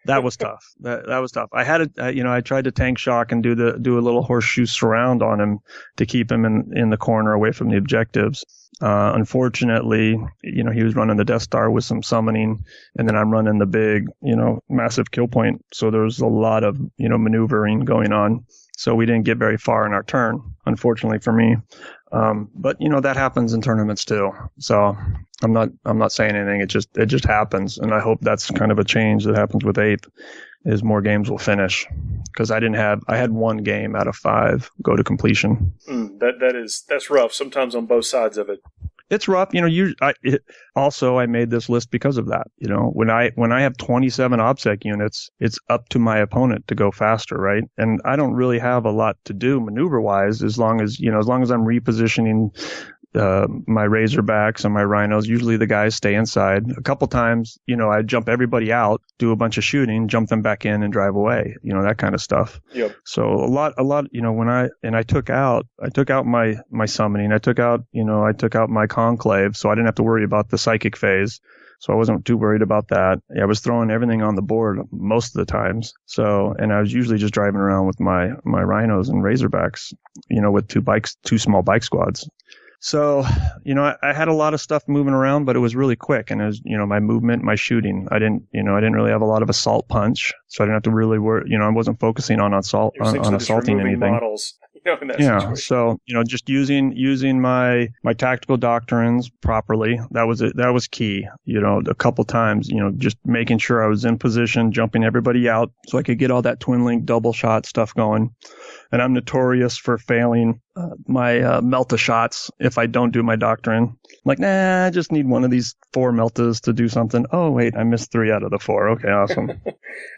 that was tough. That was tough. I had I tried to tank shock and do a little horseshoe surround on him to keep him in the corner away from the objectives. Unfortunately, you know, he was running the Death Star with some summoning, and then I'm running the big, you know, massive kill point. So there was a lot of, you know, maneuvering going on. So we didn't get very far in our turn, unfortunately for me. But you know, that happens in tournaments too. So I'm not saying anything. It just happens. And I hope that's kind of a change that happens with 8th, is more games will finish. Because I had 1 game out of 5 go to completion. That's rough sometimes on both sides of it. It's rough, you know. I made this list because of that. You know, when I have 27 OBSEC units, it's up to my opponent to go faster, right? And I don't really have a lot to do maneuver wise, as long as I'm repositioning my Razorbacks and my Rhinos. Usually the guys stay inside. A couple times, I jump everybody out, do a bunch of shooting, jump them back in, and drive away. That kind of stuff. Yep. So a lot. When I took out my summoning. I took out my conclave, so I didn't have to worry about the psychic phase. So I wasn't too worried about that. I was throwing everything on the board most of the times. So, and I was usually just driving around with my Rhinos and Razorbacks, with two small bike squads. So, I had a lot of stuff moving around, but it was really quick. And it was, my movement, my shooting. I didn't really have a lot of assault punch. So I didn't have to really worry, I wasn't focusing on assaulting anything. Models. In that yeah. situation. So, just using my tactical doctrines properly. That was it. That was key. A couple times, just making sure I was in position, jumping everybody out so I could get all that twin link double shot stuff going. And I'm notorious for failing my Melta shots if I don't do my doctrine. I'm like, nah, I just need one of these 4 Meltas to do something. Oh, wait, I missed 3 out of the 4. Okay, awesome.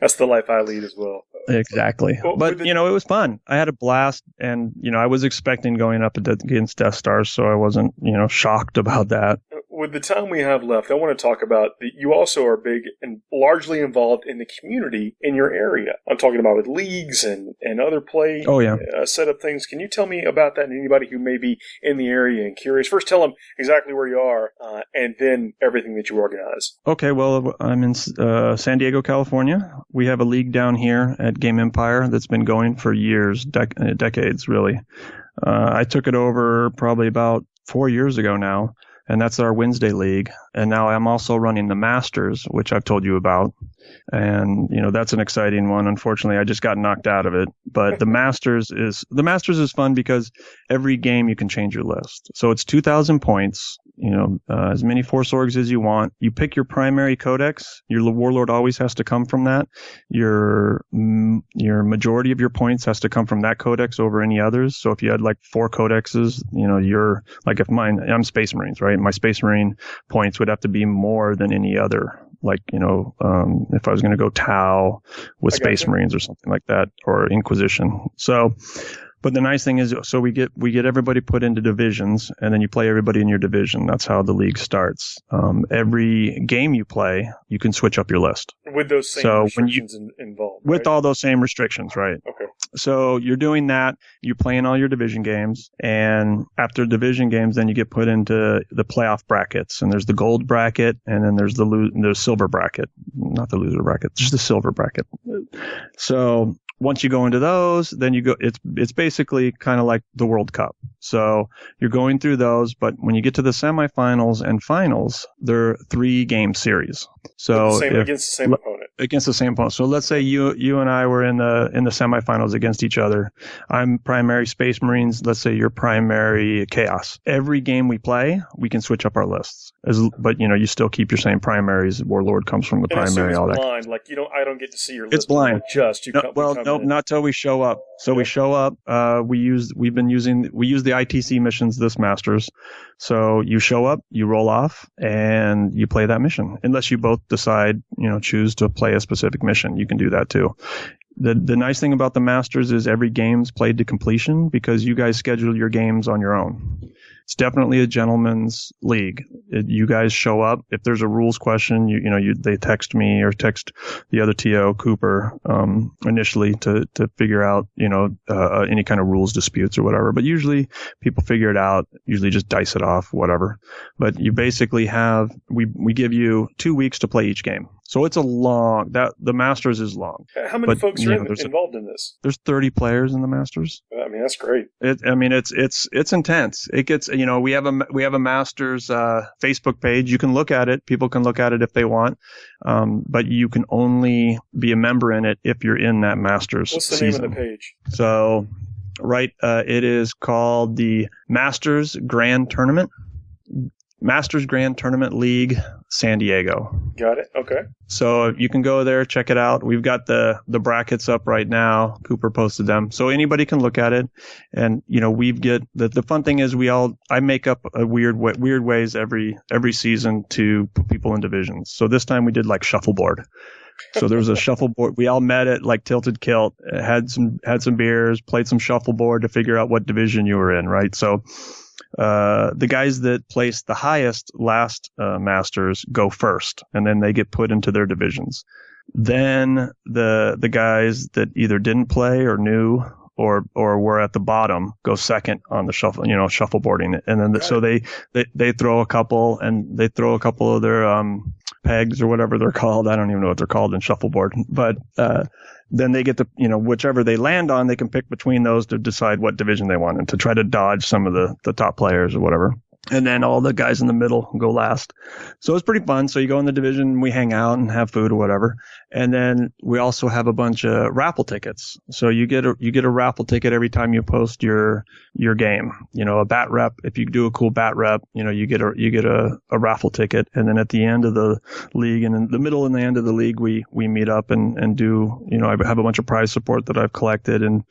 That's the life I lead as well. Exactly. But, it was fun. I had a blast, and, I was expecting going up against Death Stars, so I wasn't, shocked about that. With the time we have left, I want to talk about that you also are big and largely involved in the community in your area. I'm talking about with leagues and other play setup things. Can you tell me about that and anybody who may be in the area and curious? First, tell them exactly where you are and then everything that you organize. Okay, well, I'm in San Diego, California. We have a league down here at Game Empire that's been going for years, decades, really. I took it over probably about 4 years ago now. And that's our Wednesday league. And now I'm also running the Masters, which I've told you about. And, that's an exciting one. Unfortunately, I just got knocked out of it. But the Masters is fun because every game you can change your list. So it's 2,000 points, as many Force Orgs as you want. You pick your primary codex. Your Warlord always has to come from that. Your majority of your points has to come from that codex over any others. So if you had like 4 codexes, you're like I'm Space Marines, right? My Space Marine points would have to be more than any other. Like, if I was going to go Tau with Space Marines or something like that, or Inquisition. So, but the nice thing is, so we get everybody put into divisions, and then you play everybody in your division. That's how the league starts. Every game you play, you can switch up your list. With those same restrictions involved. With all those same restrictions, right? Okay. So you're doing that. You're playing all your division games, and after division games, then you get put into the playoff brackets. And there's the gold bracket, and then there's the silver bracket. Not the loser bracket, just the silver bracket. So once you go into those, then you go. It's basically kind of like the World Cup. So you're going through those, but when you get to the semifinals and finals, they're 3-game series. So against the same opponent. Against the same opponent. So let's say you and I were in the semifinals against each other. I'm primary Space Marines. Let's say you're primary Chaos. Every game we play, we can switch up our lists. But you still keep your same primaries. Warlord comes from the primary. All that. Blind. Like I don't get to see your list. It's blind. Nope, not till we show up. So we show up. We use the ITC missions this Masters. So you show up, you roll off, and you play that mission. Unless you both decide, choose to play a specific mission, you can do that too. The nice thing about the Masters is every game's played to completion because you guys schedule your games on your own. It's definitely a gentleman's league. You guys show up. If there's a rules question, they text me or text the other TO, Cooper, initially to figure out, any kind of rules disputes or whatever. But usually people figure it out, usually just dice it off, whatever. But you basically we give you 2 weeks to play each game. So it's the Masters is long. How many folks are involved in this? There's 30 players in the Masters. I mean, that's great. It's intense. It gets, we have a Masters Facebook page. You can look at it. People can look at it if they want. But you can only be a member in it if you're in that Masters What's the season. name of the page? So, it is called the Masters Grand Tournament. Masters Grand Tournament League, San Diego. Got it. Okay. So you can go there, check it out. We've got the brackets up right now. Cooper posted them. So anybody can look at it. And, we get the fun thing is I make up a weird ways every season to put people in divisions. So this time we did like shuffleboard. So there was a shuffleboard. We all met at like Tilted Kilt, had some beers, played some shuffleboard to figure out what division you were in, right? So the guys that place the highest last masters go first, and then they get put into their divisions. Then the guys that either didn't play or knew or were at the bottom go second on the shuffleboarding. And then so they throw a couple of their pegs or whatever they're called. I don't even know what they're called in shuffleboard, but then they get to, whichever they land on, they can pick between those to decide what division they want and to try to dodge some of the top players or whatever. And then all the guys in the middle go last. So it's pretty fun. So you go in the division, we hang out and have food or whatever. And then we also have a bunch of raffle tickets. So you get a raffle ticket every time you post your game. A bat rep. If you do a cool bat rep, you get a raffle ticket. And then at the end of the league and in the middle and the end of the league, we meet up and do, I have a bunch of prize support that I've collected and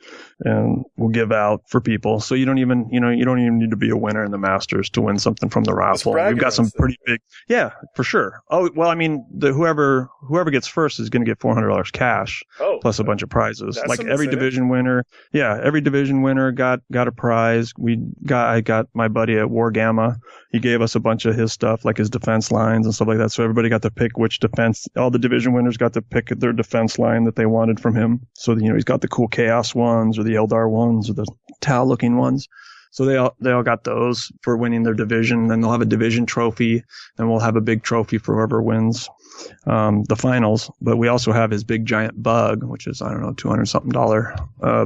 we'll give out for people. So you don't even need to be a winner in the Masters to win something from the raffle. We've got some pretty big, yeah, for sure. Oh, well, I mean, whoever gets first is going to get $400 cash plus a bunch of prizes. Like every division winner, every division winner got a prize. I got my buddy at Wargamma. He gave us a bunch of his stuff, like his defense lines and stuff like that. So everybody got to pick which defense. All the division winners got to pick their defense line that they wanted from him. So he's got the cool Chaos ones or the Eldar ones or the Tau looking ones. So they all got those for winning their division. Then they'll have a division trophy, and we'll have a big trophy for whoever wins the finals. But we also have his big giant bug, which is, I don't know, $200-something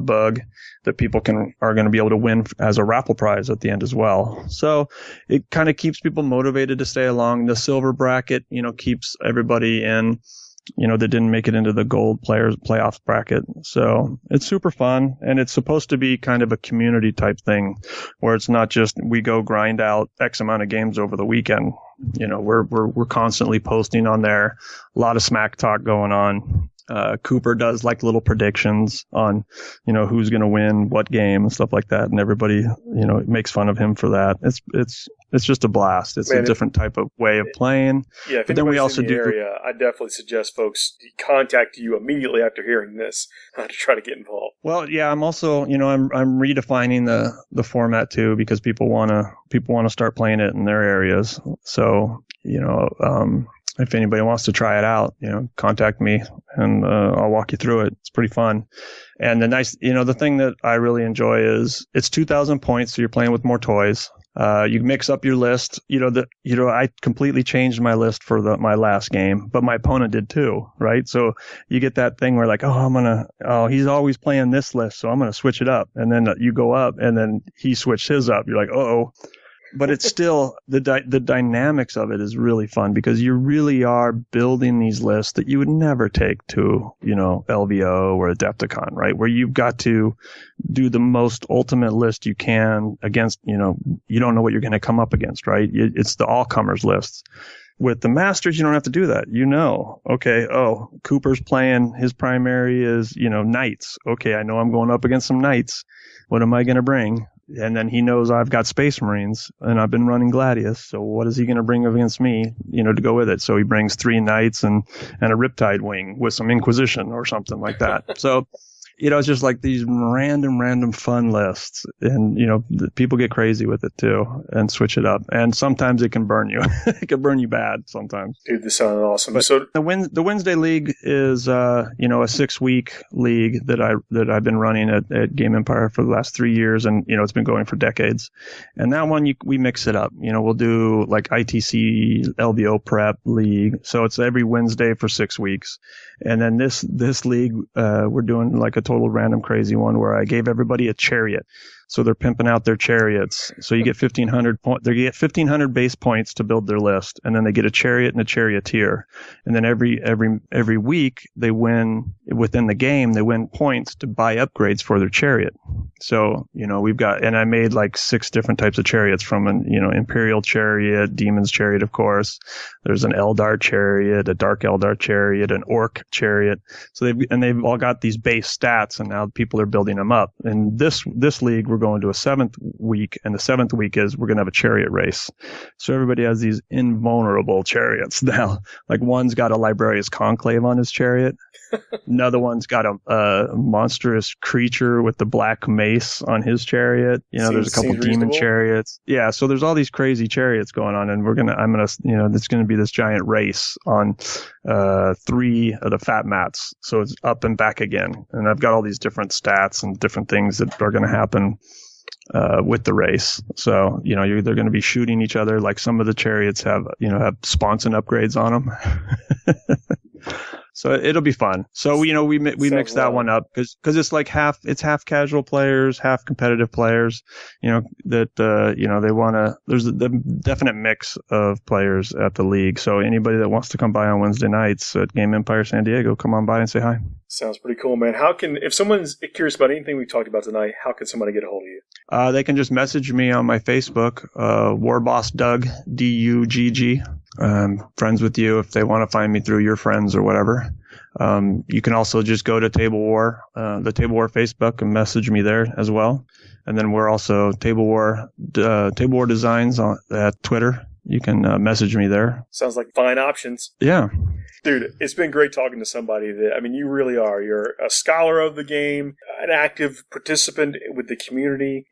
bug that people are going to be able to win as a raffle prize at the end as well. So it kind of keeps people motivated to stay along. The silver bracket, keeps everybody in, that didn't make it into the gold playoffs bracket. So it's super fun, and it's supposed to be kind of a community type thing where it's not just we go grind out X amount of games over the weekend. We're constantly posting on there, a lot of smack talk going on. Cooper does like little predictions on, who's going to win what game and stuff like that. And everybody, makes fun of him for that. It's just a blast. It's a different type of way of playing. Yeah. If but then we also in the area, I definitely suggest folks contact you immediately after hearing this to try to get involved. Well, yeah, I'm also, I'm redefining the format too, because people want to start playing it in their areas. So, if anybody wants to try it out, contact me and I'll walk you through it. It's pretty fun. And the thing that I really enjoy is it's 2,000 points, so you're playing with more toys. You mix up your list. I completely changed my list for my last game, but my opponent did too, right? So you get that thing where like, he's always playing this list, so I'm going to switch it up. And then you go up and then he switched his up. You're like, uh-oh. But it's still, the dynamics of it is really fun because you really are building these lists that you would never take to, LVO or Adepticon, right? Where you've got to do the most ultimate list you can against, you don't know what you're going to come up against, right? It's the all-comers lists. With the Masters, you don't have to do that. Okay, Cooper's playing, his primary is, Knights. Okay, I know I'm going up against some Knights. What am I going to bring? And then he knows I've got Space Marines and I've been running Gladius. So what is he going to bring against me, to go with it? So he brings 3 Knights and a Riptide Wing with some Inquisition or something like that. So, it's just like these random fun lists. And, people get crazy with it too and switch it up. And sometimes it can burn you. It can burn you bad sometimes. Dude, this sounds awesome. But so the Wednesday League is, a 6-week league that I've been running at Game Empire for the last 3 years. And, it's been going for decades. And that one, we mix it up. We'll do like ITC LVO prep league. So it's every Wednesday for 6 weeks. And then this league, we're doing like a total random crazy one where I gave everybody a chariot. So they're pimping out their chariots. So you get 1,500 they get 1,500 base points to build their list, and then they get a chariot and a charioteer. And then every week they win within the game. They win points to buy upgrades for their chariot. So we've got, and I made like 6 different types of chariots from an Imperial chariot, Demon's chariot, of course. There's an Eldar chariot, a Dark Eldar chariot, an Orc chariot. So they've all got these base stats, and now people are building them up. And this league, we're we're going to a 7th week, and the 7th week is we're going to have a chariot race. So everybody has these invulnerable chariots now. Like one's got a Librarius Conclave on his chariot. Another one's got a monstrous creature with the black mace on his chariot. There's a couple demon chariots. Yeah, so there's all these crazy chariots going on, and it's gonna be this giant race on 3 of the fat mats. So it's up and back again, and I've got all these different stats and different things that are gonna happen with the race. So they're going to be shooting each other. Like some of the chariots have sponson upgrades on them. So it'll be fun. So we mix that one up because it's like half casual players, half competitive players. They want to. There's a definite mix of players at the league. So anybody that wants to come by on Wednesday nights at Game Empire San Diego, come on by and say hi. Sounds pretty cool, man. If someone's curious about anything we talked about tonight, how can somebody get a hold of you? They can just message me on my Facebook, Warboss Dugg, D-U-G-G. Friends with you if they want to find me through your friends or whatever. You can also just go to Tablewar, the Tablewar Facebook, and message me there as well. And then we're also Tablewar Designs at Twitter. You can message me there. Sounds like fine options. Yeah. Dude, it's been great talking to somebody you really are. You're a scholar of the game, an active participant with the community,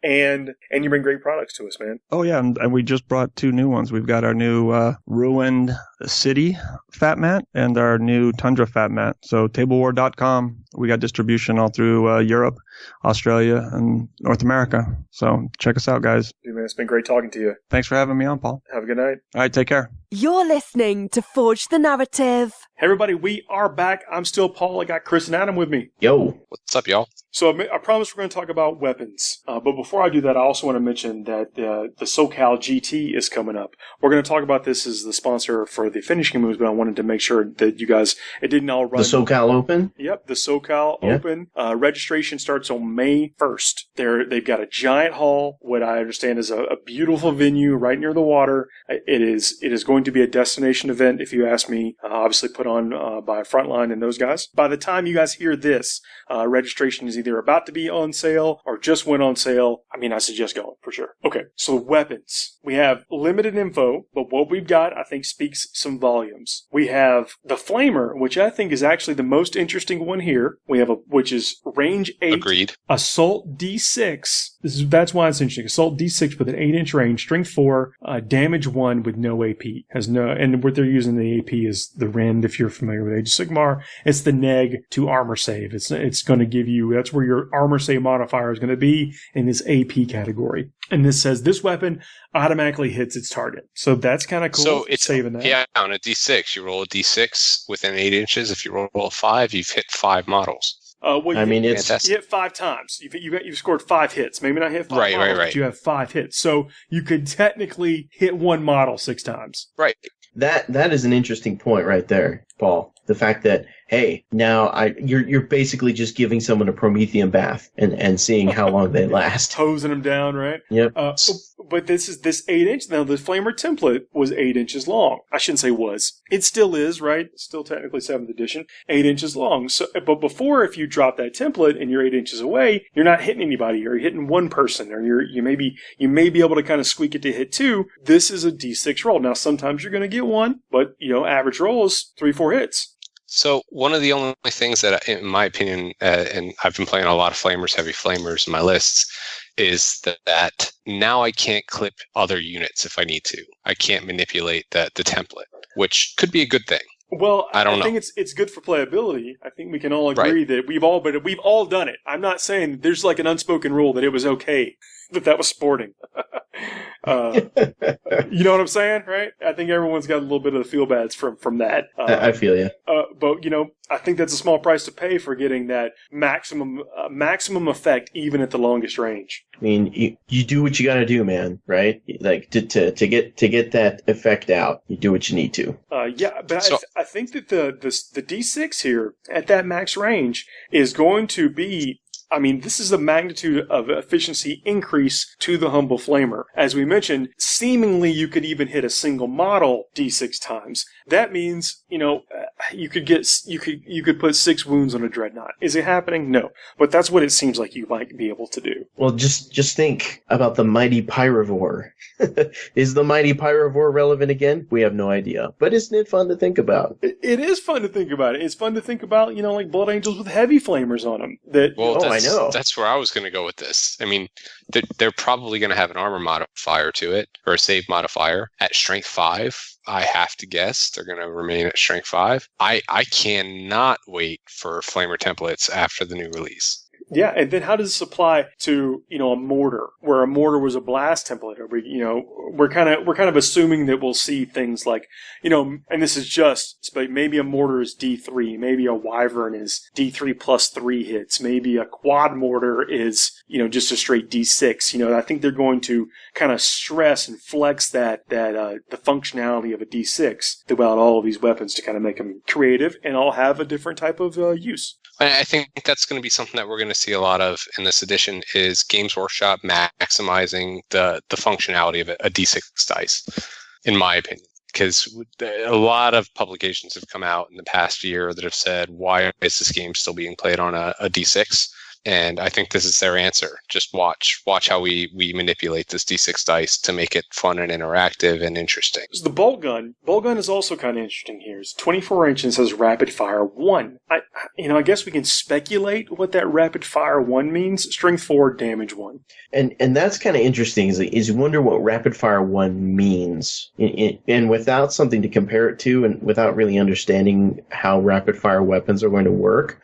and you bring great products to us, man. Oh, yeah, and we just brought 2 new ones. We've got our new Ruined City Fat Mat and our new Tundra Fat Mat. So tablewar.com. We got distribution all through Europe, Australia, and North America. So check us out, guys. Dude, man, it's been great talking to you. Thanks for having me on, Paul. Have a good night. All right, take care. You're listening to Forge the Narrative. Hey, everybody, we are back. I'm still Paul. I got Chris and Adam with me. Yo. What's up, y'all? So I promise we're going to talk about weapons. But before I do that, I also want to mention that the SoCal GT is coming up. We're going to talk about this as the sponsor for the finishing moves, but I wanted to make sure that you guys, it didn't all run. The SoCal Open? Yep, the SoCal Open. Registration starts on May 1st. They've got a giant hall, what I understand is a beautiful venue right near the water. It is going to be a destination event, if you ask me, obviously put on by Frontline and those guys. By the time you guys hear this, registration is either about to be on sale or just went on sale. I suggest going for sure. Okay, so weapons. We have limited info, but what we've got, I think, speaks some volumes. We have the Flamer, which I think is actually the most interesting one here. We have which is range 8. Agreed. Assault D6. That's why it's interesting. Assault D6 with an 8-inch range, strength 4, damage 1 with no AP. And what they're using the AP is the Rend, if you're familiar with Age of Sigmar. It's the neg to armor save. It's going to give you, that's where your armor save modifier is going to be in this AP category. And this says this weapon automatically hits its target. So that's kind of cool. So it's saving that. Yeah, on a D6, you roll a D6 within 8 inches. If you roll a 5, you've hit 5 models. You hit 5 times. You've scored 5 hits. Maybe not hit 5 models, but you have 5 hits. So you could technically hit 1 model 6 times. Right. That is an interesting point right there, Paul. The fact that, hey, now you're basically just giving someone a Promethean bath and seeing how long they last. Hosing them down, right? Yep. But this 8-inch. Now, the Flamer template was 8 inches long. I shouldn't say was. It still is, right? It's still technically 7th edition. 8 inches long. So, but before, if you drop that template and you're 8 inches away, you're not hitting anybody. You're hitting one person, or you may be able to kind of squeak it to hit 2. This is a D6 roll. Now, sometimes you're going to get 1, but average roll is 3-4 hits. So one of the only things that, in my opinion, and I've been playing a lot of Flamers, heavy Flamers in my lists, is that now I can't clip other units if I need to. I can't manipulate the template, which could be a good thing. Well, I think it's good for playability. I think we can all agree that we've all done it. I'm not saying there's like an unspoken rule that it was okay, that was sporting. You know what I'm saying, right? I think everyone's got a little bit of the feel bads from that. I feel you. But I think that's a small price to pay for getting that maximum effect, even at the longest range. I mean, you do what you got to do, man. Right? Like to get that effect out, you do what you need to. I think that the D6 here at that max range is going to be. This is a magnitude of efficiency increase to the Humble Flamer. As we mentioned, seemingly you could even hit a single model D6 times. That means, you could put 6 wounds on a dreadnought. Is it happening? No. But that's what it seems like you might be able to do. Well, just think about the mighty Pyrovore. Is the mighty Pyrovore relevant again? We have no idea. But isn't it fun to think about? It is fun to think about it. It's fun to think about, like Blood Angels with heavy flamers on them. I know. That's where I was going to go with this. I mean, they're probably going to have an armor modifier to it, or a save modifier. At strength 5, I have to guess they're going to remain at strength 5. I cannot wait for flamer templates after the new release. Yeah, and then how does this apply to, a mortar, where a mortar was a blast template? We're kind of assuming that we'll see things like, and this is just, but maybe a mortar is D3, maybe a wyvern is D3 plus 3 hits, maybe a quad mortar is, just a straight D6. I think they're going to kind of stress and flex the functionality of a D6 throughout all of these weapons to kind of make them creative and all have a different type of use. I think that's going to be something that we're going to see a lot of in this edition is Games Workshop maximizing the functionality of a D6 dice, in my opinion. Because a lot of publications have come out in the past year that have said, why is this game still being played on a D6? And I think this is their answer. Just watch how we manipulate this D6 dice to make it fun and interactive and interesting. So the bolt gun is also kind of interesting here. It's 24 inches and says rapid fire 1. I guess we can speculate what that rapid fire 1 means. Strength 4, damage 1. And that's kind of interesting. Is you wonder what rapid fire 1 means, and without something to compare it to, and without really understanding how rapid fire weapons are going to work,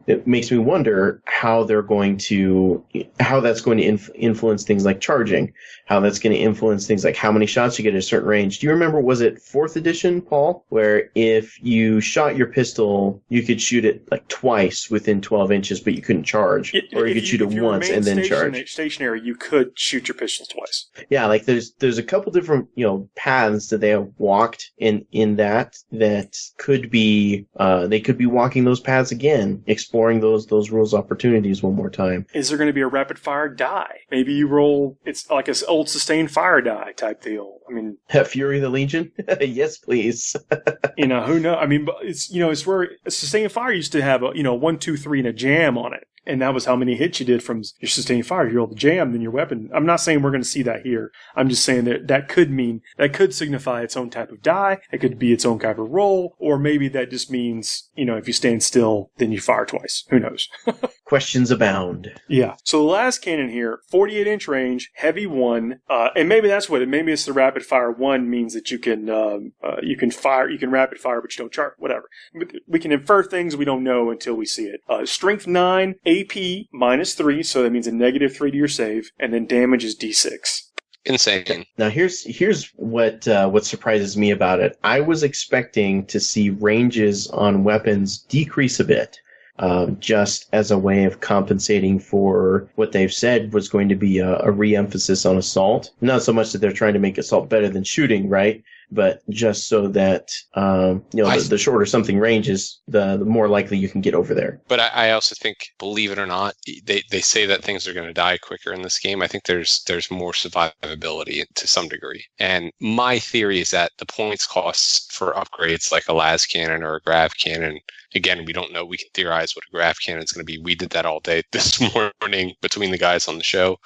it makes me wonder how that's going to influence things like charging, how that's going to influence things like how many shots you get at a certain range. Do you remember, was it 4th edition, Paul, where if you shot your pistol, you could shoot it like twice within 12 inches, but you couldn't charge, or you could shoot it once and then charge. Stationary, you could shoot your pistol twice. Yeah, like there's a couple different paths that they have walked in that could be they could be walking those paths again, exploring those rules opportunities one more time. Is there going to be a rapid fire die? Maybe you roll, it's like an old sustained fire die type deal. I mean, Fury of the Legion? Yes, please. Who knows? I mean, but it's where a sustained fire used to have a 1, 2, 3 and a jam on it. And that was how many hits you did from your sustained fire. You rolled the jam, then your weapon. I'm not saying we're going to see that here. I'm just saying that could signify its own type of die. It could be its own type of roll. Or maybe that just means, if you stand still, then you fire twice. Who knows? Questions abound. Yeah. So the last cannon here, 48-inch range, heavy 1. And maybe that's what it, maybe it's the rapid fire 1 means that you can rapid fire, but you don't charge, whatever. We can infer things we don't know until we see it. Strength 9, AP -3, so that means a -3 to your save, and then damage is D6. Insane. Now here's what surprises me about it. I was expecting to see ranges on weapons decrease a bit, just as a way of compensating for what they've said was going to be a re-emphasis on assault. Not so much that they're trying to make assault better than shooting, right? But just so that the shorter something range is, the more likely you can get over there. But I also think, believe it or not, they say that things are going to die quicker in this game. I think there's more survivability to some degree. And my theory is that the points costs for upgrades like a las cannon or a grav cannon, again, we don't know. We can theorize what a grav cannon is going to be. We did that all day this morning between the guys on the show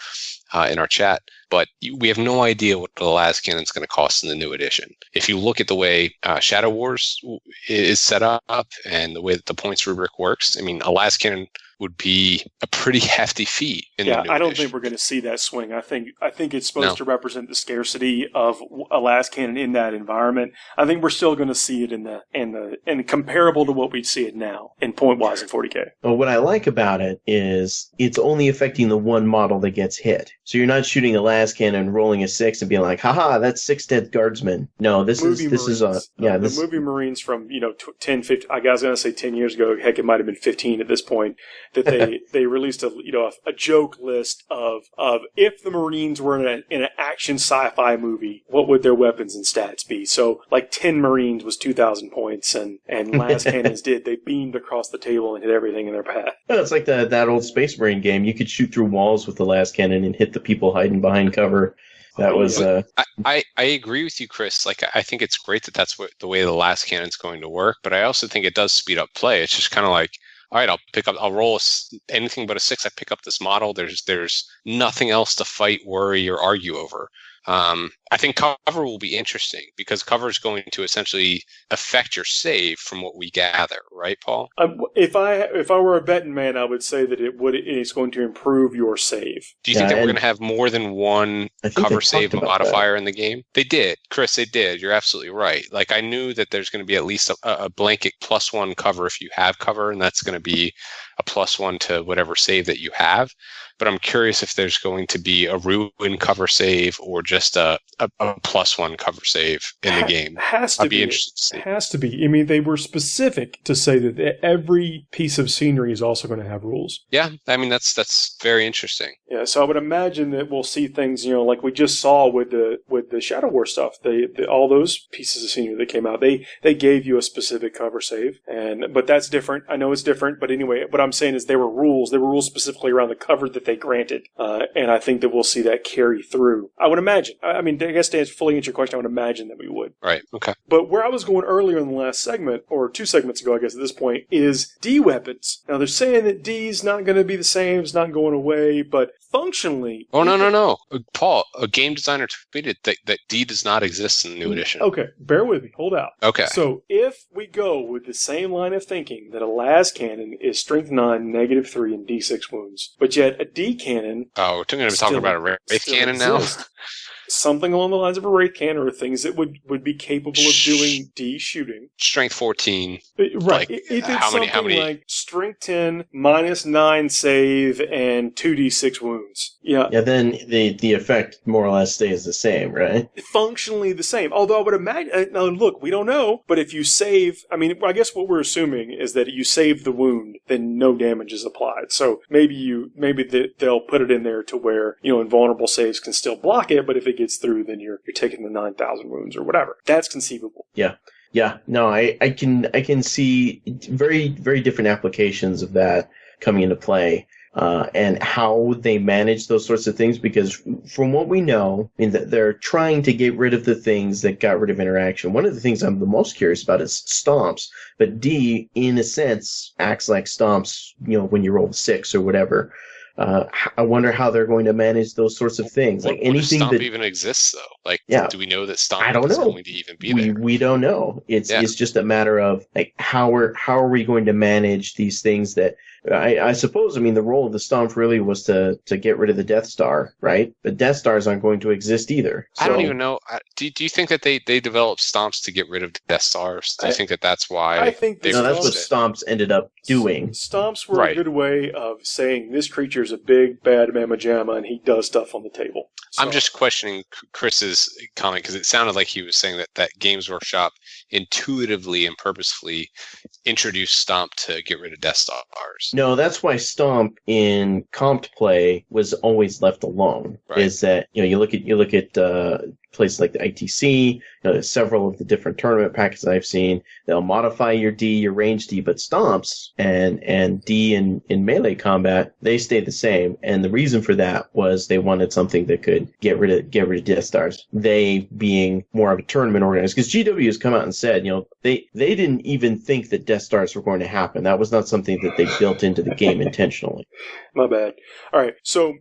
in our chat. But we have no idea what the las cannon is going to cost in the new edition. If you look at the way Shadow Wars is set up and the way that the points rubric works, I mean, a las cannon would be a pretty hefty feat in the new I don't edition. think we're going to see that swing. I think it's supposed to represent the scarcity of a las cannon in that environment. I think we're still going to see it in comparable to what we see it now in point wise in 40k. Well, what I like about it is it's only affecting the one model that gets hit. So you're not shooting a las cannon, rolling a 6, and being like, "Haha, that's 6 dead guardsmen." No, the movie Marines from 10, 15. I was going to say 10 years ago. Heck, it might have been 15 at this point. That they released a joke list of if the Marines were in an action sci-fi movie, what would their weapons and stats be? So like 10 Marines was 2,000 points, and las cannons they beamed across the table and hit everything in their path. Oh, it's like that old Space Marine game. You could shoot through walls with the las cannon and hit the people hiding behind cover. That was I agree with you, Chris. Like, I think it's great that that's the way the last cannon's going to work, but I also think it does speed up play. It's just kind of like, all right, I'll roll anything but a 6. I pick up this model. There's nothing else to fight, worry, or argue over. I think cover will be interesting because cover is going to essentially affect your save from what we gather, right, Paul? If I were a betting man, I would say that it's going to improve your save. Do you think that we're going to have more than one cover save modifier in the game? They did, Chris. They did. You're absolutely right. Like, I knew that there's going to be at least a blanket +1 cover if you have cover, and that's going to be a +1 to whatever save that you have. But I'm curious if there's going to be a ruin cover save or just a +1 cover save in the game. I'd be interested to see. Has to be. I mean, they were specific to say that every piece of scenery is also going to have rules. Yeah, I mean, that's very interesting. Yeah, so I would imagine that we'll see things, like we just saw with the Shadow War stuff. All those pieces of scenery that came out, they gave you a specific cover save, but that's different. I know it's different, but anyway, what I'm saying is there were rules. There were rules specifically around the cover that they granted, and I think that we'll see that carry through. I would imagine. I mean, I guess to fully answer your question, I would imagine that we would. Right. Okay. But where I was going earlier in the last segment, or 2 segments ago, I guess at this point, is D weapons. Now they're saying that D's not going to be the same. It's not going away, but functionally. Oh, no. Paul, a game designer tweeted that D does not exist in the new edition. Okay. Bear with me. Hold out. Okay. So if we go with the same line of thinking that a las cannon is strength 9, -3, and D6 wounds, but yet a D cannon. Oh, we're going to be talking about a Wraith cannon now? Something along the lines of a Wraith cannon or things that would be capable of doing D shooting. Strength 14. Right. Like, If it's how many? like strength 10, -9 save, and 2d6 wounds. Yeah. Yeah, then the effect more or less stays the same, right? Functionally the same. Although I would imagine, now look, we don't know, but if you save, I mean, I guess what we're assuming is that you save the wound, then no damage is applied. So maybe they'll put it in there to where, invulnerable saves can still block it, but if it gets through, then you're taking the 9,000 wounds or whatever. That's conceivable. Yeah. Yeah. No, I can see very, very different applications of that coming into play. And how they manage those sorts of things, because from what we know, I mean, they're trying to get rid of the things that got rid of interaction. One of the things I'm the most curious about is stomps, but D, in a sense, acts like stomps, when you roll 6 or whatever. I wonder how they're going to manage those sorts of things. Like anything Stomp that even exists, though. Like, yeah, do we know that Stomp is going to even be there? We don't know. It's just a matter of like how are we going to manage these things that I suppose. I mean, the role of the Stomp really was to get rid of the Death Star, right? But Death Stars aren't going to exist either. So, I don't even know. Do you think that they developed Stomps to get rid of Death Stars? Do you think that's why? I think that's what Stomps ended up doing. Stomps were a good way of saying this creature's a big bad mamma jamma and he does stuff on the table. So. I'm just questioning Chris's comment because it sounded like he was saying that Games Workshop intuitively and purposefully introduced Stomp to get rid of Death Stars. No, that's why Stomp in comped play was always left alone. Right. Is that you look at places like the ITC, several of the different tournament packets I've seen, they'll modify your D, your range D, but stomps and D in melee combat, they stay the same. And the reason for that was they wanted something that could get rid of Death Stars. They being more of a tournament organizer, because GW has come out and said, they didn't even think that Death Stars were going to happen. That was not something that they built into the game intentionally. My bad. All right, so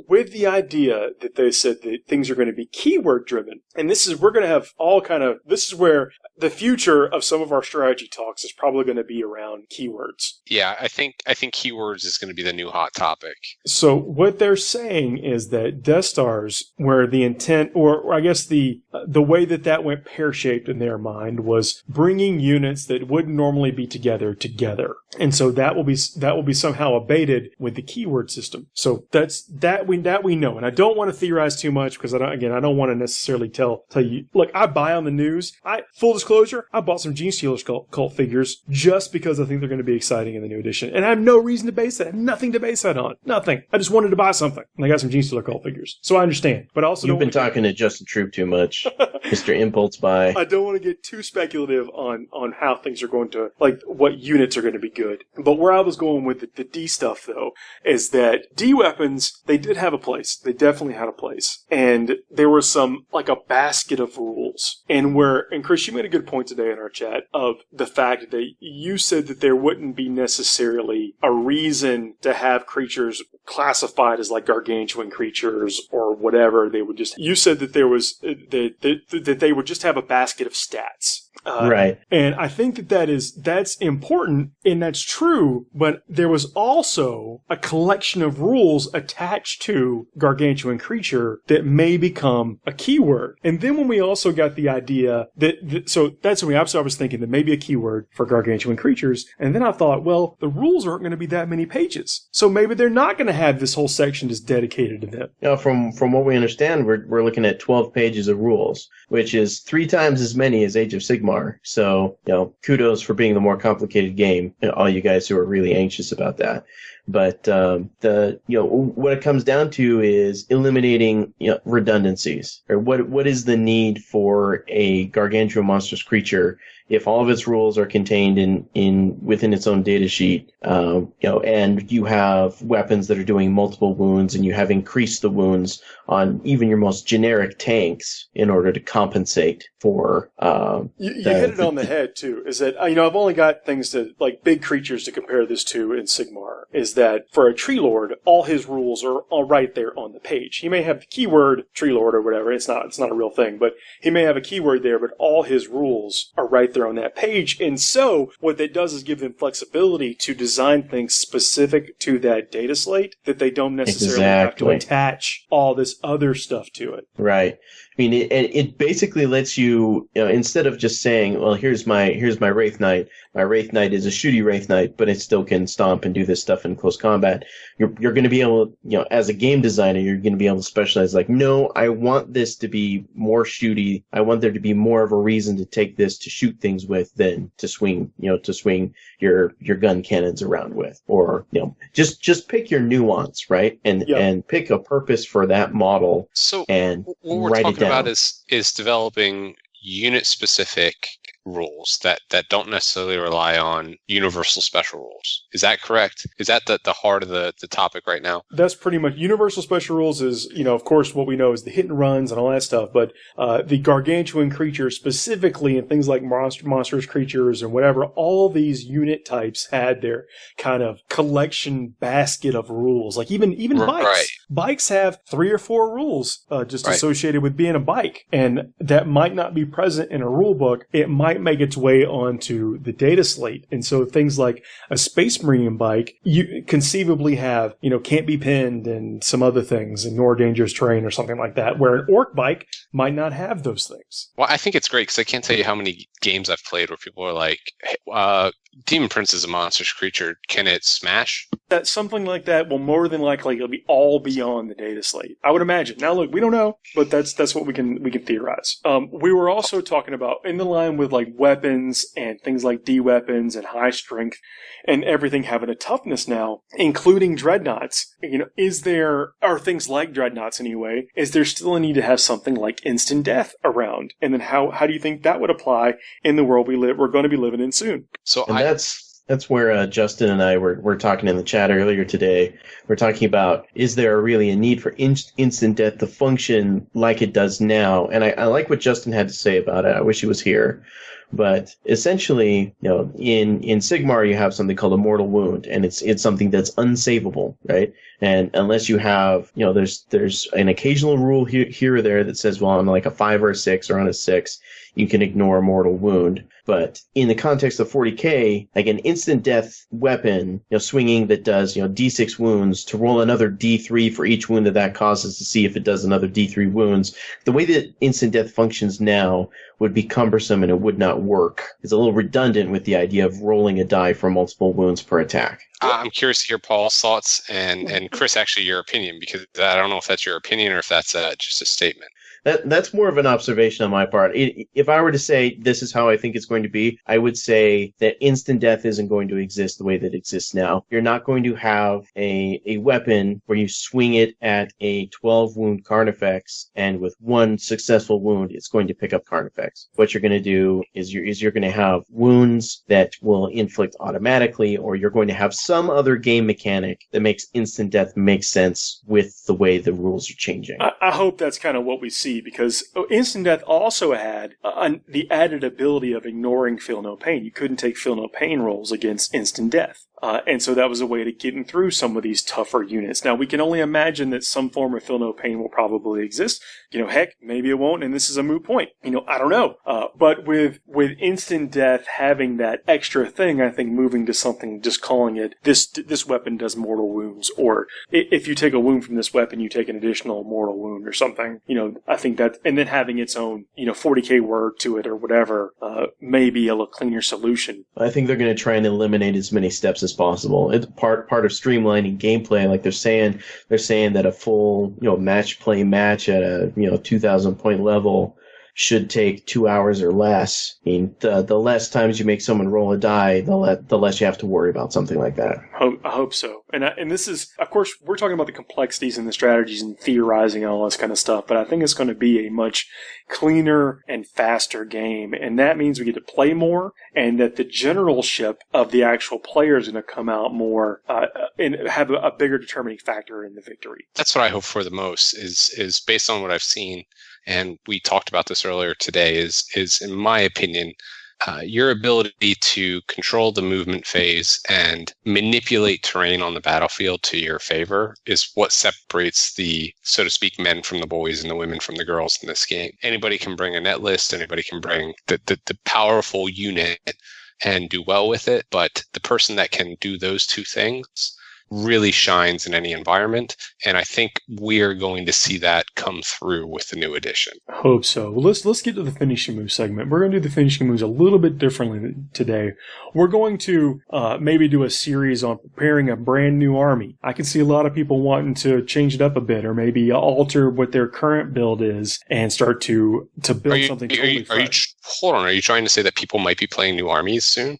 with the idea that they said that things are going to be keyword driven, and this is where the future of some of our strategy talks is probably going to be around keywords. Yeah, I think keywords is going to be the new hot topic. So what they're saying is that Death Stars, where the intent, or I guess the way that went pear-shaped in their mind, was bringing units that wouldn't normally be together, and so that will be somehow abated with the keyword system. So that we know, and I don't want to theorize too much because I don't want to necessarily tell you. Look, I buy on the news. Full disclosure, I bought some Gene Stealers cult figures just because I think they're going to be exciting in the new edition, and I have no reason to base that. I have nothing to base that on. Nothing. I just wanted to buy something, and I got some Gene Stealer cult figures. So I understand, but also you've been talking to Justin Troop too much, Mr. Impulse Buy. I don't want to get too speculative on how things are going to, like, what units are going to be good. good. But where I was going with the D stuff, though, is that D weapons, they did have a place. They definitely had a place. And there was like a basket of rules. And Chris, you made a good point today in our chat of the fact that you said that there wouldn't be necessarily a reason to have creatures classified as like gargantuan creatures or whatever. You said that there was, that they would just have a basket of stats. Right. And I think that's important and that's true, but there was also a collection of rules attached to gargantuan creature that may become a keyword. And then when we also got the idea so that's when I was thinking that maybe a keyword for gargantuan creatures. And then I thought, well, the rules aren't going to be that many pages. So maybe they're not going to have this whole section just dedicated to them. You know, from what we understand, we're looking at 12 pages of rules, which is 3 times as many as Age of Sigmar. So, kudos for being the more complicated game, all you guys who are really anxious about that. But what it comes down to is eliminating redundancies. Or what is the need for a gargantuan monstrous creature if all of its rules are contained within its own data sheet, and you have weapons that are doing multiple wounds, and you have increased the wounds on even your most generic tanks in order to compensate for. You hit it on the head too. Is that I've only got things to like big creatures to compare this to in Sigmar. Is that for a tree lord, all his rules are all right there on the page. He may have the keyword tree lord or whatever. It's not a real thing, but he may have a keyword there, but all his rules are right there on that page. And so what that does is give them flexibility to design things specific to that data slate that they don't necessarily have to attach all this other stuff to it. Right. I mean, it basically lets you, instead of just saying, well, here's my Wraith Knight. My Wraith Knight is a shooty Wraith Knight, but it still can stomp and do this stuff in close combat. You're going to be able, as a game designer, you're going to be able to specialize. Like, no, I want this to be more shooty. I want there to be more of a reason to take this to shoot things with than to swing your gun cannons around with, or just pick your nuance, right? And pick a purpose for that model. So and what we're write talking it down. about is developing unit specific rules that don't necessarily rely on universal special rules. Is that correct? Is that the heart of the topic right now? That's pretty much universal special rules is, of course, what we know is the hit and runs and all that stuff, but the gargantuan creature specifically and things like monstrous creatures and whatever, all these unit types had their kind of collection basket of rules. Like even bikes. Right. Bikes have 3 or 4 rules associated with being a bike, and that might not be present in a rule book. It might make its way onto the data slate. And so things like a Space Marine bike, you conceivably have, can't be pinned and some other things, and nor dangerous terrain or something like that, where an orc bike might not have those things. Well, I think it's great because I can't tell you how many games I've played where people are like, hey, Demon Prince is a monstrous creature. Can it smash? That something like that will more than likely it'll be all beyond the data slate, I would imagine. Now, look, we don't know, but that's what we can theorize. We were also talking about in the line with like weapons and things like D weapons and high strength and everything having a toughness now, including dreadnoughts. Are things like dreadnoughts anyway? Is there still a need to have something like instant death around? And then how do you think that would apply in the world we're going to be living in soon? So that's where Justin and I were talking in the chat earlier today. We're talking about, is there really a need for instant death to function like it does now? And I like what Justin had to say about it. I wish he was here. But essentially, in Sigmar, you have something called a mortal wound, and it's something that's unsavable, right? And unless you have, there's an occasional rule here or there that says, well, on like a 5 or a 6 or on a 6, you can ignore a mortal wound. But in the context of 40k, like an instant death weapon, swinging that does, D6 wounds to roll another D3 for each wound that causes to see if it does another D3 wounds. The way that instant death functions now would be cumbersome and it would not work. It's a little redundant with the idea of rolling a die for multiple wounds per attack. I'm curious to hear Paul's thoughts and Chris, actually your opinion, because I don't know if that's your opinion or if that's just a statement. That's more of an observation on my part. If I were to say this is how I think it's going to be, I would say that instant death isn't going to exist the way that it exists now. You're not going to have a weapon where you swing it at a 12 wound Carnifex, and with one successful wound, it's going to pick up Carnifex. What you're going to do is is you're going to have wounds that will inflict automatically, or you're going to have some other game mechanic that makes instant death make sense with the way the rules are changing. I hope that's kind of what we see, because instant death also had the added ability of ignoring feel no pain. You couldn't take feel no pain rolls against instant death. And so that was a way to getting through some of these tougher units. Now, we can only imagine that some form of feel no pain will probably exist. Heck, maybe it won't, and this is a moot point. I don't know. But with instant death having that extra thing, I think moving to something, just calling it, this weapon does mortal wounds, or if you take a wound from this weapon, you take an additional mortal wound or something. I think that, and then having its own, 40k word to it or whatever, may be a little cleaner solution. I think they're going to try and eliminate as many steps as possible. It's part of streamlining gameplay. Like they're saying that a full match at a 2,000 point level should take 2 hours or less. I mean, the less times you make someone roll a die, the less you have to worry about something like that. I hope so. And this is, of course, we're talking about the complexities and the strategies and theorizing and all this kind of stuff, but I think it's going to be a much cleaner and faster game. And that means we get to play more, and that the generalship of the actual player is going to come out more and have a bigger determining factor in the victory. That's what I hope for the most, is based on what I've seen. And we talked about this earlier today, is in my opinion, your ability to control the movement phase and manipulate terrain on the battlefield to your favor is what separates the, so to speak, men from the boys and the women from the girls in this game. Anybody can bring a net list, anybody can bring the powerful unit and do well with it, but the person that can do those two things really shines in any environment, and I think we're going to see that come through with the new edition. I hope so. Well, let's get to the finishing move segment. We're going to do the finishing moves a little bit differently today. We're going to maybe do a series on preparing a brand new army. I can see a lot of people wanting to change it up a bit, or maybe alter what their current build is and start to build something totally fresh. Hold on, are you trying to say that people might be playing new armies soon?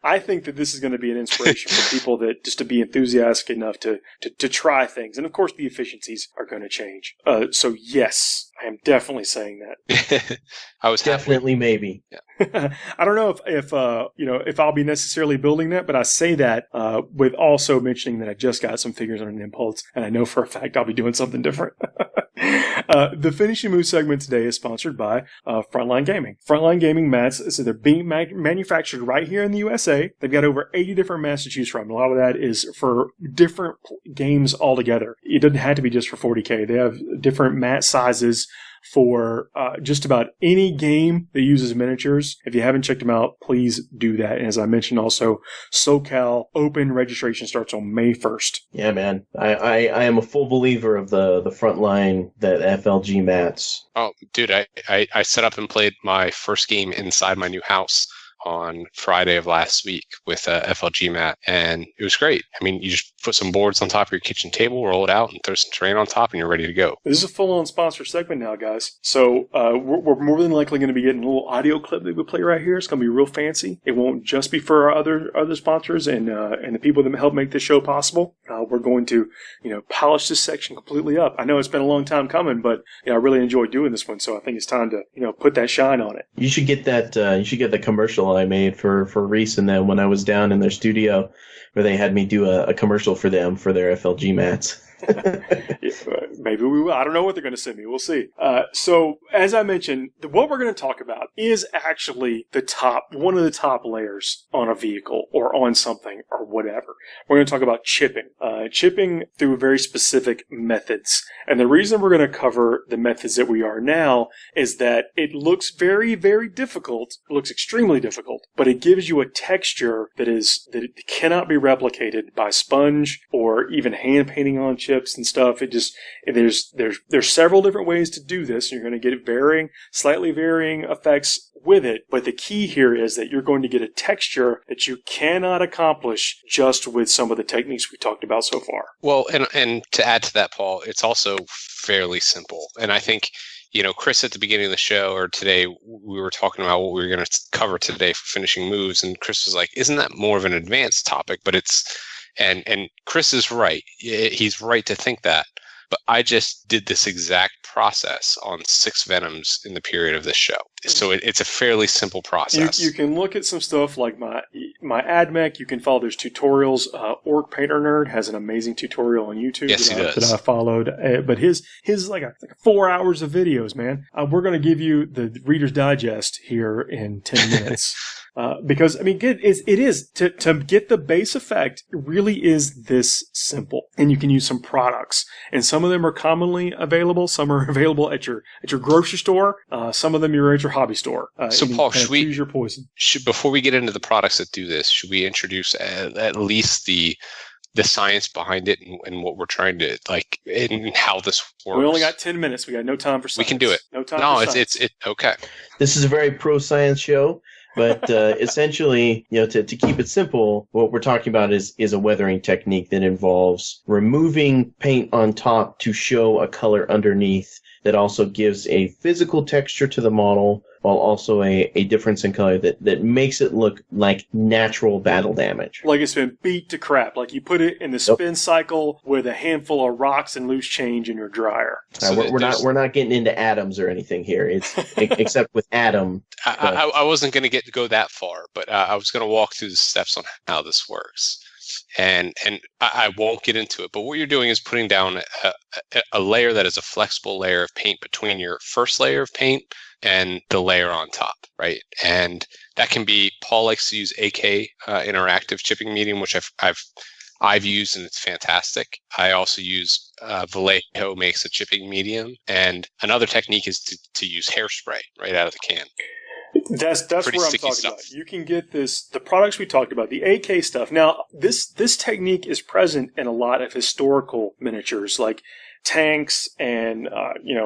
I think that this is going to be an inspiration for people that just to be enthusiastic enough to try things. And of course, the efficiencies are going to change. So yes, I am definitely saying that. I was definitely maybe. Yeah. I don't know if I'll be necessarily building that, but I say that with also mentioning that I just got some figures on an impulse, and I know for a fact I'll be doing something different. The finishing move segment today is sponsored by Frontline Gaming. Frontline Gaming mats, so they're being manufactured right here in the USA. They've got over 80 different mats to choose from. A lot of that is for different games altogether. It doesn't have to be just for 40k. They have different mat sizes for just about any game that uses miniatures. If you haven't checked them out, please do that. And as I mentioned also, SoCal open registration starts on May 1st. Yeah, man. I am a full believer of the Frontline, that FLG mats. Oh, dude, I set up and played my first game inside my new house on Friday of last week with a FLG mat, and it was great. I mean, you just put some boards on top of your kitchen table, roll it out, and throw some terrain on top, and you're ready to go. This is a full-on sponsor segment now, guys. So we're more than likely going to be getting a little audio clip that we play right here. It's going to be real fancy. It won't just be for our other sponsors and the people that help make this show possible. We're going to polish this section completely up. I know it's been a long time coming, but I really enjoyed doing this one, so I think it's time to put that shine on it. You should get that. You should get the commercial I made for Reese and them when I was down in their studio, where they had me do a commercial for them for their FLG mats. Maybe we will. I don't know what they're going to send me. We'll see. So, as I mentioned, what we're going to talk about is actually one of the top layers on a vehicle or on something or whatever. We're going to talk about chipping. Chipping through very specific methods. And the reason we're going to cover the methods that we are now is that it looks very, very difficult. It looks extremely difficult, but it gives you a texture that it cannot be replicated by sponge or even hand painting on chips and stuff. There's several different ways to do this. You're going to get slightly varying effects with it, but the key here is that you're going to get a texture that you cannot accomplish just with some of the techniques we talked about so far. Well, and to add to that, Paul, it's also fairly simple. And I think, Chris, at the beginning of the show or today, we were talking about what we were going to cover today for finishing moves, and Chris was like, isn't that more of an advanced topic? But and Chris is right. He's right to think that. But I just did this exact process on 6 Venoms in the period of this show. So it's a fairly simple process. You can look at some stuff like my AdMech. You can follow those tutorials. Orc Painter Nerd has an amazing tutorial on YouTube that I followed. But his like 4 hours of videos, man. We're going to give you the Reader's Digest here in 10 minutes. Because, I mean, it is to get the base effect, it really is this simple. And you can use some products. And some of them are commonly available. Some are available at your grocery store. Some of them you're at your hobby store. So, Paul, should we choose your poison? Before we get into the products that do this, should we introduce at least the science behind it and what we're trying to like and how this works? We only got 10 minutes. We got no time for science. We can do it. No time. No, for it's okay. This is a very pro-science show. But essentially, to keep it simple, what we're talking about is a weathering technique that involves removing paint on top to show a color underneath that also gives a physical texture to the model while also a difference in color that makes it look like natural battle damage. Like it's been beat to crap. Like you put it in the spin cycle with a handful of rocks and loose change in your dryer. So we're not getting into atoms or anything here. It's except with atom. I wasn't going to go that far, but I was going to walk through the steps on how this works. And I won't get into it, but what you're doing is putting down a layer that is a flexible layer of paint between your first layer of paint and the layer on top, right? And that can be, Paul likes to use AK interactive chipping medium, which I've used and it's fantastic. I also use Vallejo makes a chipping medium, and another technique is to use hairspray right out of the can. That's where I'm talking stuff. about. You can get the products we talked about, the AK stuff. Now, this technique is present in a lot of historical miniatures, like tanks and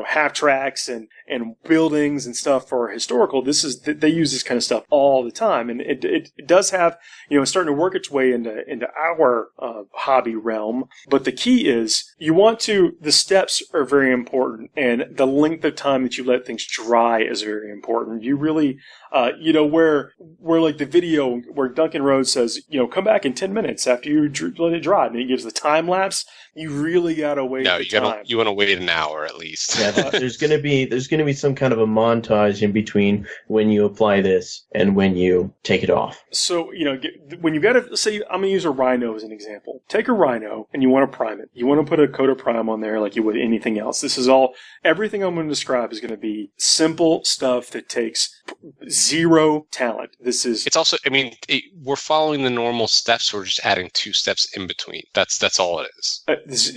half tracks and buildings and stuff for historical. They use this kind of stuff all the time, and it does have it's starting to work its way into our hobby realm. But the key is the steps are very important, and the length of time that you let things dry is very important. You really where like the video where Duncan Rhodes says come back in 10 minutes after you let it dry, and he gives the time lapse. You really gotta wait. No, you want to wait an hour at least. Yeah, there's gonna be some kind of a montage in between when you apply this and when you take it off. So when you gotta say, I'm gonna use a rhino as an example. Take a rhino and you want to prime it. You want to put a coat of prime on there like you would anything else. This is everything I'm going to describe is going to be simple stuff that takes zero talent. It's also, we're following the normal steps. We're just adding 2 steps in between. That's all it is.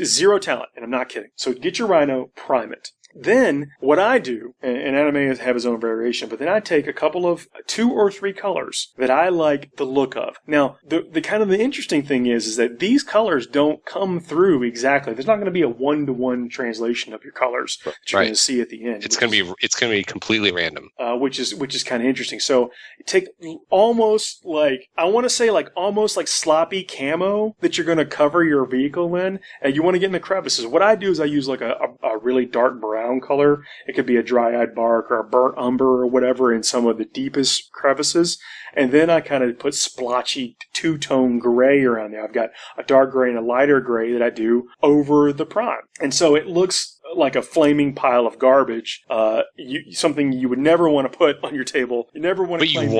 Zero talent, and I'm not kidding. So get your rhino, prime it. Then what I do, and Adam may have his own variation, but then I take a couple of 2 or 3 colors that I like the look of. Now, the kind of the interesting thing is that these colors don't come through exactly. There's not going to be a 1-to-1 translation of your colors that you're going to see at the end. It's going to be completely random, which is kind of interesting. So take almost like almost like sloppy camo that you're going to cover your vehicle in, and you want to get in the crevices. What I do is I use like a really dark brown color. It could be a dry-eyed bark or a burnt umber or whatever in some of the deepest crevices. And then I kind of put splotchy 2-tone gray around there. I've got a dark gray and a lighter gray that I do over the prime. And so it looks like a flaming pile of garbage, something you would never want to put on your table. You never want to. But you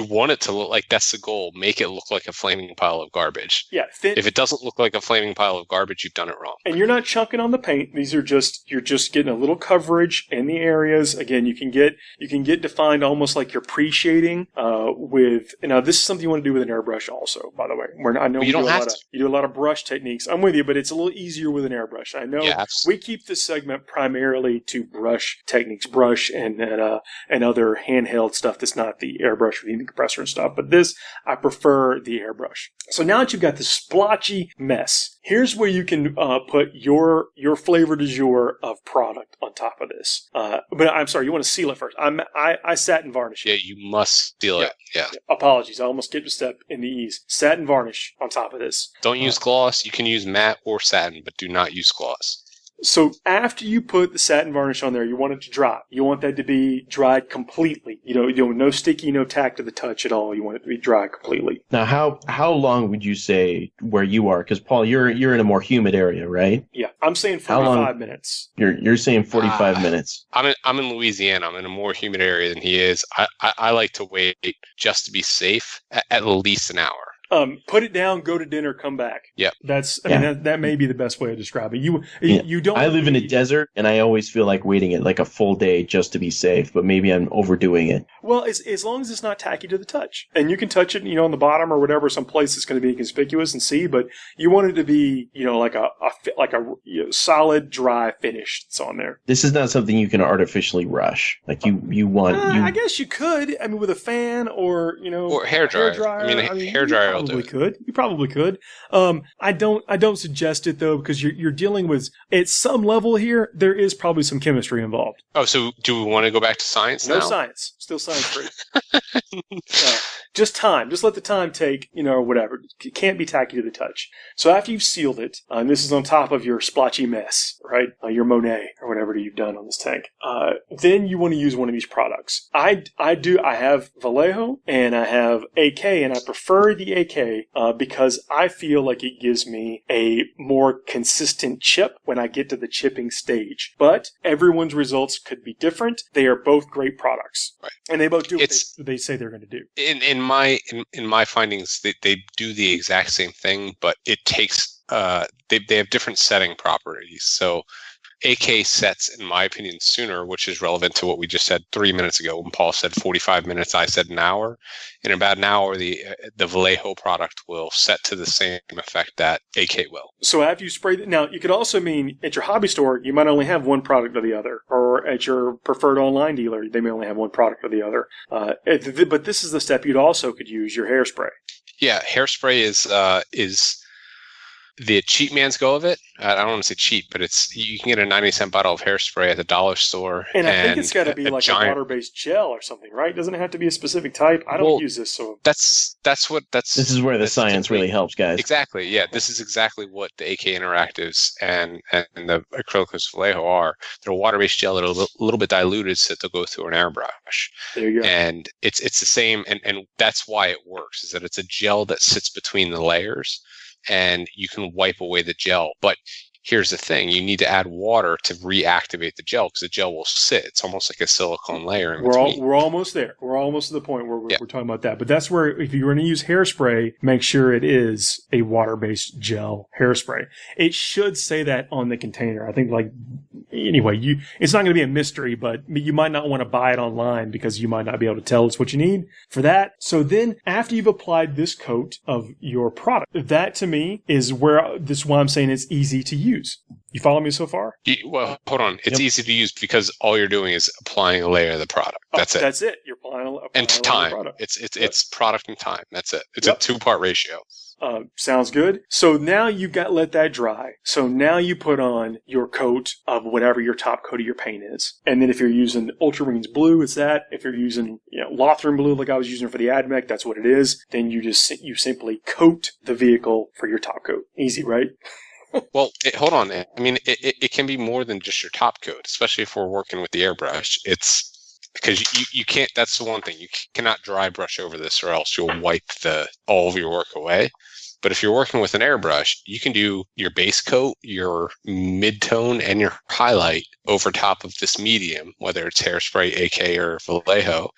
want it to look like that's the goal. Make it look like a flaming pile of garbage. Yeah. If it doesn't look like a flaming pile of garbage, you've done it wrong. And you're not chunking on the paint. These are you're just getting a little coverage in the areas. Again, you can get defined almost like you're pre-shading with. Now, this is something you want to do with an airbrush, also. By the way, I know you do a lot of brush techniques. I'm with you, but it's a little easier with an airbrush. I know we keep this segment primarily to brush techniques, and other handheld stuff that's not the airbrush with the compressor and stuff. But this, I prefer the airbrush. So now that you've got this splotchy mess, here's where you can put your flavor du jour of product on top of this. But I'm sorry, you want to seal it first. I satin varnish it. Yeah, you must seal it. Yeah. Apologies, I almost skipped a step in the ease. Satin varnish on top of this. Don't use gloss. You can use matte or satin, but do not use gloss. So after you put the satin varnish on there, you want it to dry. You want that to be dried completely. You know, no sticky, no tack to the touch at all. You want it to be dry completely. Now, how long would you say where you are? Because Paul, you're in a more humid area, right? Yeah, I'm saying 45 minutes. You're saying 45 minutes. I'm in Louisiana. I'm in a more humid area than he is. I like to wait just to be safe at least an hour. Put it down, go to dinner, come back. Yeah. I mean, that may be the best way of describing it. You don't. I live in a desert, and I always feel like waiting it like a full day just to be safe, but maybe I'm overdoing it. Well, as long as it's not tacky to the touch. And you can touch it, on the bottom or whatever, some place that's going to be conspicuous and see, but you want it to be, like a solid, dry finish that's on there. This is not something you can artificially rush. Like you want. I guess you could. I mean, with a fan or, or hair dryer. Hair dryer. You probably could. I don't suggest it though, because you're dealing with, at some level here, there is probably some chemistry involved. Oh, so do we want to go back to science now? No science. Still science free. Just time. Just let the time take, or whatever. It can't be tacky to the touch. So after you've sealed it, and this is on top of your splotchy mess, right? Your Monet or whatever you've done on this tank. Then you want to use one of these products. I have Vallejo and I have AK, and I prefer the AK because I feel like it gives me a more consistent chip when I get to the chipping stage. But everyone's results could be different. They are both great products. Right. And they both do what they say they're going to do. In my findings, they do the exact same thing, but it takes they have different setting properties. So AK sets, in my opinion, sooner, which is relevant to what we just said 3 minutes ago. When Paul said 45 minutes, I said an hour. In about an hour, the Vallejo product will set to the same effect that AK will. So after you spray it, now you could also mean at your hobby store, you might only have one product or the other, or at your preferred online dealer, they may only have one product or the other. But this is the step you'd also could use your hairspray. Yeah, hairspray is the cheap man's go of it. I don't want to say cheap, but you can get a 90-cent bottle of hairspray at the dollar store. And I think it's got to be like a water-based gel or something, right? Doesn't it have to be a specific type? I don't use this, so that's. This is where the science really helps, guys. Exactly. Yeah, this is exactly what the AK Interactives and the Acrylicos Vallejo are. They're a water-based gel that are a little bit diluted, so they'll go through an airbrush. There you go. And it's the same, and that's why it works. Is that it's a gel that sits between the layers. And you can wipe away the gel. But here's the thing. You need to add water to reactivate the gel because the gel will sit. It's almost like a silicone layer in between. We're almost there. We're almost to the point where we're talking about that. But that's where, if you're going to use hairspray, make sure it is a water-based gel hairspray. It should say that on the container. I think, anyway, it's not going to be a mystery, but you might not want to buy it online because you might not be able to tell it's what you need for that. So then, after you've applied this coat of your product, that to me is why I'm saying it's easy to use. You follow me so far? Well, hold on. It's easy to use because all you're doing is applying a layer of the product. That's it. That's it. You're applying and time. Product. It's product and time. That's it. It's a 2-part ratio. Sounds good. So now you've let that dry. So now you put on your coat of whatever your top coat of your paint is. And then if you're using Ultramarines blue, it's that. If you're using Lothran blue like I was using for the Admech, that's what it is. Then you simply coat the vehicle for your top coat. Easy, right? Well, hold on. I mean, it can be more than just your top coat, especially if we're working with the airbrush. It's because you can't. That's the one thing. You cannot dry brush over this, or else you'll wipe all of your work away. But if you're working with an airbrush, you can do your base coat, your mid-tone, and your highlight over top of this medium, whether it's hairspray, AK, or Vallejo,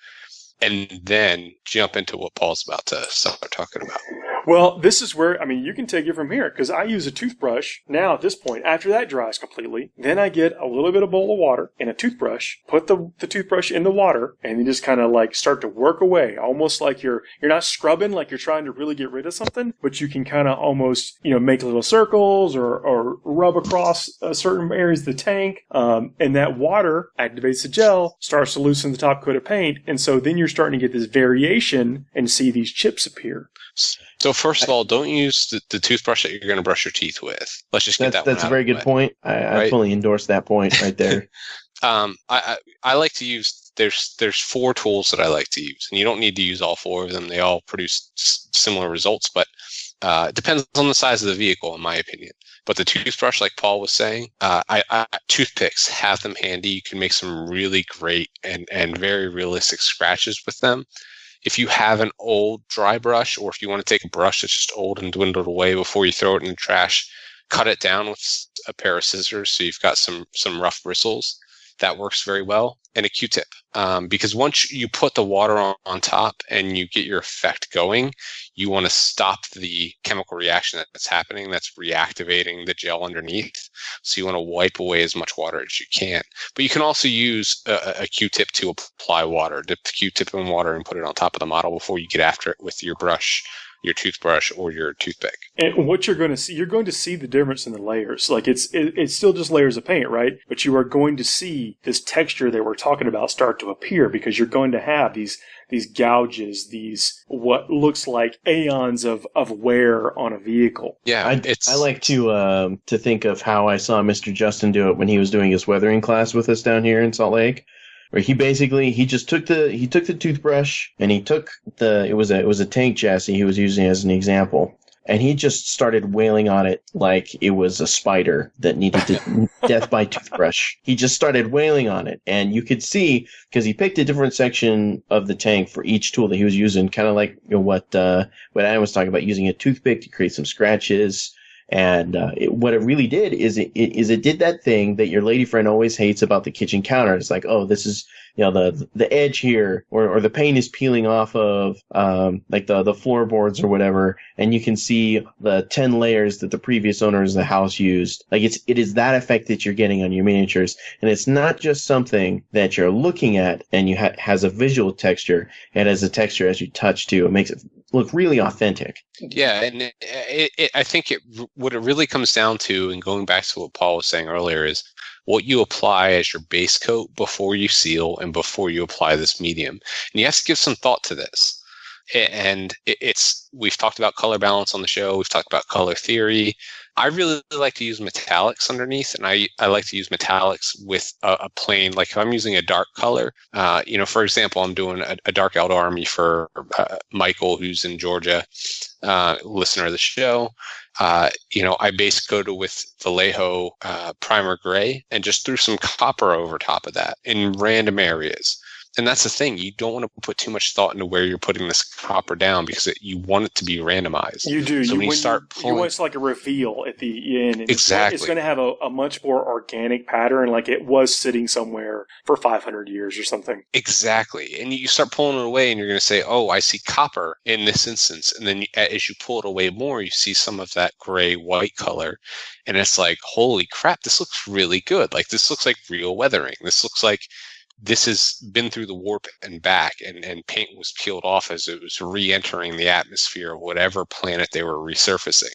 and then jump into what Paul's about to start talking about. Well, this is where, you can take it from here, because I use a toothbrush now at this point. After that dries completely, then I get a little bit of bowl of water and a toothbrush, put the toothbrush in the water, and you just kind of start to work away, almost like you're not scrubbing, like you're trying to really get rid of something, but you can kind of almost, make little circles or rub across certain areas of the tank, and that water activates the gel, starts to loosen the top coat of paint, and so then you're starting to get this variation and see these chips appear. So first of all, don't use the toothbrush that you're going to brush your teeth with. Let's just get that one out. That's a very good point. I fully endorse that point right there. I like to use, there's 4 tools that I like to use, and you don't need to use all 4 of them. They all produce similar results, but depends on the size of the vehicle, in my opinion. But the toothbrush, like Paul was saying, toothpicks, have them handy. You can make some really great and very realistic scratches with them. If you have an old dry brush, or if you want to take a brush that's just old and dwindled away before you throw it in the trash, cut it down with a pair of scissors so you've got some rough bristles. That works very well. And a Q-tip. Because once you put the water on top and you get your effect going, you want to stop the chemical reaction that's happening, that's reactivating the gel underneath. So you want to wipe away as much water as you can. But you can also use a Q-tip to apply water. Dip the Q-tip in water and put it on top of the model before you get after it with your brush, your toothbrush, or your toothpick. And what you're going to see the difference in the layers. Like it's still just layers of paint, right? But you are going to see this texture that we're talking about start to appear, because you're going to have these gouges, these what looks like aeons of wear on a vehicle. Yeah, I like to think of how I saw Mr. Justin do it when he was doing his weathering class with us down here in Salt Lake. Where he just took the toothbrush, and he took it was a tank chassis he was using as an example, and he just started wailing on it like it was a spider that needed to death by toothbrush. He just started wailing on it, and you could see, because he picked a different section of the tank for each tool that he was using, kind of like what I was talking about, using a toothpick to create some scratches. And what it really did is it did that thing that your lady friend always hates about the kitchen counter. It's like, oh, this is, the edge here, or the paint is peeling off of like the floorboards or whatever, and you can see the 10 layers that the previous owners of the house used. Like it is that effect that you're getting on your miniatures, and it's not just something that you're looking at and you has a visual texture. It has a texture as you touch too. It makes it look really authentic. Yeah, and I think what it really comes down to, and going back to what Paul was saying earlier, is what you apply as your base coat before you seal and before you apply this medium. And you have to give some thought to this. And we've talked about color balance on the show. We've talked about color theory. I really like to use metallics underneath, and I like to use metallics with a plain, like if I'm using a dark color, for example, I'm doing a dark Elder Army for Michael, who's in Georgia, listener of the show. I base coated with Vallejo primer gray and just threw some copper over top of that in random areas. And that's the thing. You don't want to put too much thought into where you're putting this copper down, because you want it to be randomized. You do. So when you start pulling, you want it like a reveal at the end. And exactly. It's going to have a much more organic pattern, like it was sitting somewhere for 500 years or something. Exactly. And you start pulling it away, and you're going to say, oh, I see copper in this instance. And then as you pull it away more, you see some of that gray-white color. And it's like, holy crap, this looks really good. Like, this looks like real weathering. This looks like this has been through the warp and back, and paint was peeled off as it was re-entering the atmosphere of whatever planet they were resurfacing.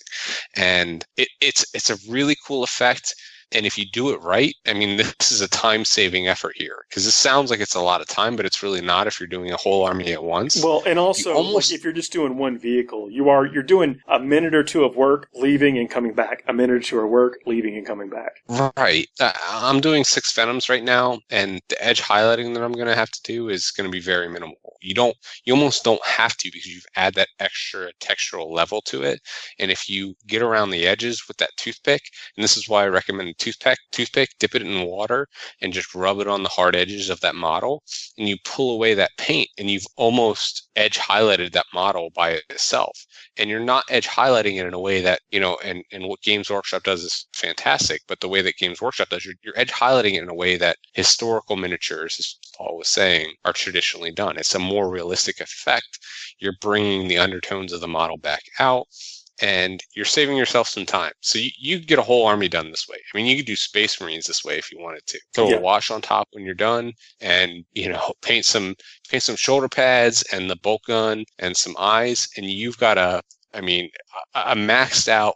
And it's a really cool effect. And if you do it right, I mean, this is a time-saving effort here, because this sounds like it's a lot of time, but it's really not if you're doing a whole army at once. Well, and also, like if you're just doing one vehicle, you're doing a minute or two of work, leaving and coming back. A minute or two of work, leaving and coming back. Right. I'm doing 6 Venoms right now, and the edge highlighting that I'm going to have to do is going to be very minimal. You almost don't have to, because you've added that extra textural level to it. And if you get around the edges with that toothpick, and this is why I recommend toothpick, dip it in water and just rub it on the hard edges of that model, and you pull away that paint, and you've almost edge highlighted that model by itself. And you're not edge highlighting it in a way that, and what Games Workshop does is fantastic, but the way that Games Workshop does, you're edge highlighting it in a way that historical miniatures, as Paul was saying, are traditionally done. It's a more realistic effect. You're bringing the undertones of the model back out, and you're saving yourself some time. So you get a whole army done this way. I mean, you could do Space Marines this way if you wanted to. Throw a wash on top when you're done, and paint some shoulder pads and the bolt gun and some eyes, and you've got a maxed out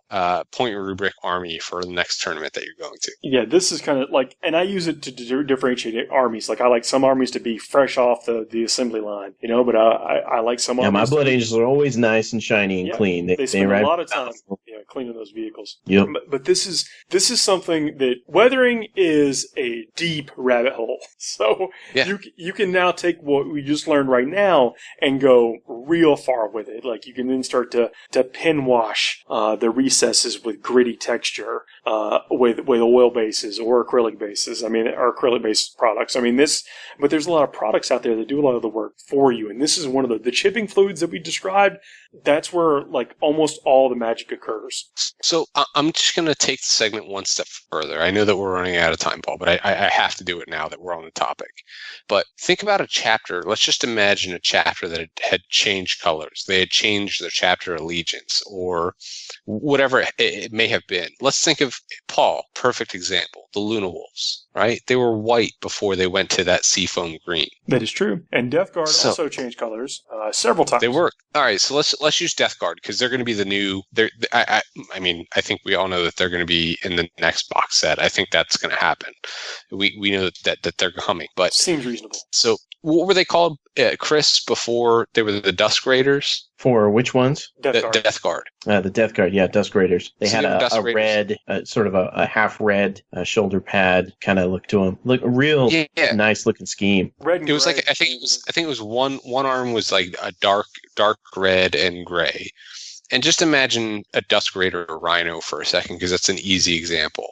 point rubric army for the next tournament that you're going to. Yeah, this is kind of like, and I use it to differentiate armies. Like, I like some armies to be fresh off the assembly line, but I like some armies. Yeah, my Blood Angels are always nice and shiny and clean. They spend a lot of time cleaning those vehicles. Yep. But this is something that weathering is a deep rabbit hole. So you can now take what we just learned right now and go real far with it. Like you can then start to pin wash the recesses with gritty texture, with oil bases or acrylic bases. I mean, or acrylic based products. I mean but there's a lot of products out there that do a lot of the work for you. And this is one of the chipping fluids that we described. That's where like almost all the magic occurs. So I'm just going to take the segment one step further. I know that we're running out of time, Paul, but I have to do it now that we're on the topic. But think about a chapter. Let's just imagine a chapter that had changed colors. They had changed their chapter allegiance or whatever it may have been. Let's think of Paul, perfect example, the Luna Wolves, right? They were white before they went to that seafoam green. That is true. And Death Guard also changed colors several times. They were. All right, so let's use Death Guard because they're going to be the new. I mean, I think we all know that they're going to be in the next box set. I think that's going to happen. We know that they're coming, but seems reasonable. So what were they called, Chris? Before they were the Dusk Raiders. For which ones? Death Guard. Death Guard. The Death Guard, yeah, Dusk Raiders. They had a red, sort of a half red shoulder pad kind of look to them. Look, a real nice looking scheme. Red and it was gray. like I think it was one arm was like a dark red and gray. And just imagine a Dusk Raider or Rhino for a second, because that's an easy example.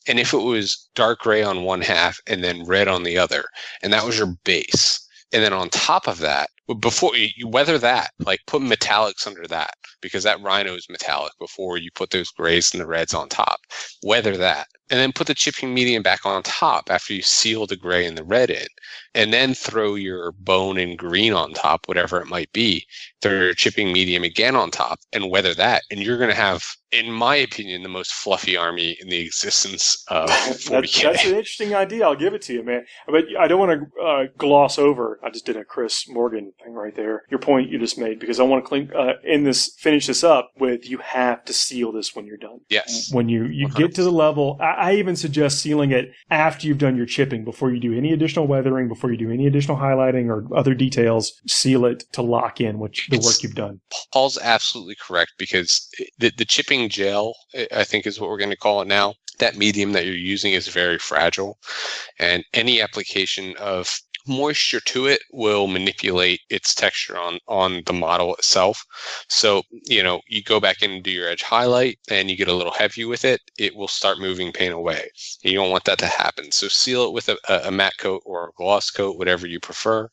And if it was dark gray on one half and then red on the other, and that was your base, and then on top of that, before you weather that, like put metallics under that, because that Rhino is metallic before you put those grays and the reds on top. Weather that. And then put the chipping medium back on top after you seal the gray and the red in. And then throw your bone and green on top, whatever it might be. Throw your chipping medium again on top and weather that. And you're going to have, in my opinion, the most fluffy army in the existence of 40k. That's an interesting idea. I'll give it to you, man. But I don't want to gloss over. I just did a Chris Morgan thing right there. Your point you just made, because I want to finish this up with you have to seal this when you're done. Yes. When you get to the level, I even suggest sealing it after you've done your chipping, before you do any additional weathering, before you do any additional highlighting or other details. Seal it to lock in the work you've done. Paul's absolutely correct, because the chipping gel, I think is what we're going to call it now, that medium that you're using is very fragile, and any application of moisture to it will manipulate its texture on the model itself. So, you go back in and do your edge highlight and you get a little heavy with it, it will start moving paint away. And you don't want that to happen. So seal it with a matte coat or a gloss coat, whatever you prefer.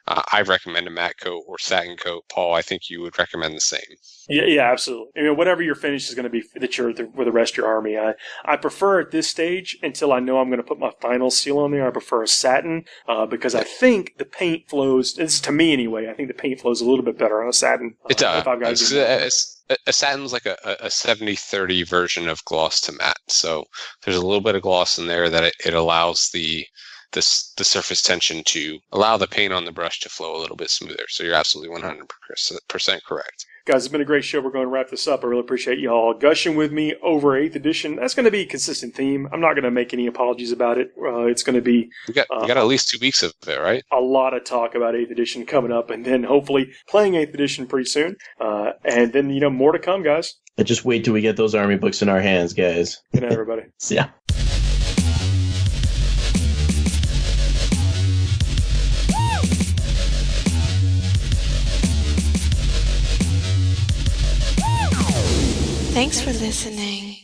I recommend a matte coat or satin coat. Paul, I think you would recommend the same. Yeah, absolutely. I mean, whatever your finish is going to be that you're with the rest of your army. I prefer at this stage, until I know I'm going to put my final seal on there, I prefer a satin, because I think the paint flows, this is to me anyway, I think the paint flows a little bit better on a satin. It does. A satin's like a 70-30 version of gloss to matte. So there's a little bit of gloss in there that it allows the surface tension to allow the paint on the brush to flow a little bit smoother. So you're absolutely 100% correct. Guys, it's been a great show. We're going to wrap this up. I really appreciate you all gushing with me over 8th edition. That's going to be a consistent theme. I'm not going to make any apologies about it. It's going to be... We got at least 2 weeks of it, right? A lot of talk about 8th edition coming up, and then hopefully playing 8th edition pretty soon. And then, more to come, guys. And just wait till we get those army books in our hands, guys. Good night, everybody. See ya. Thanks for listening.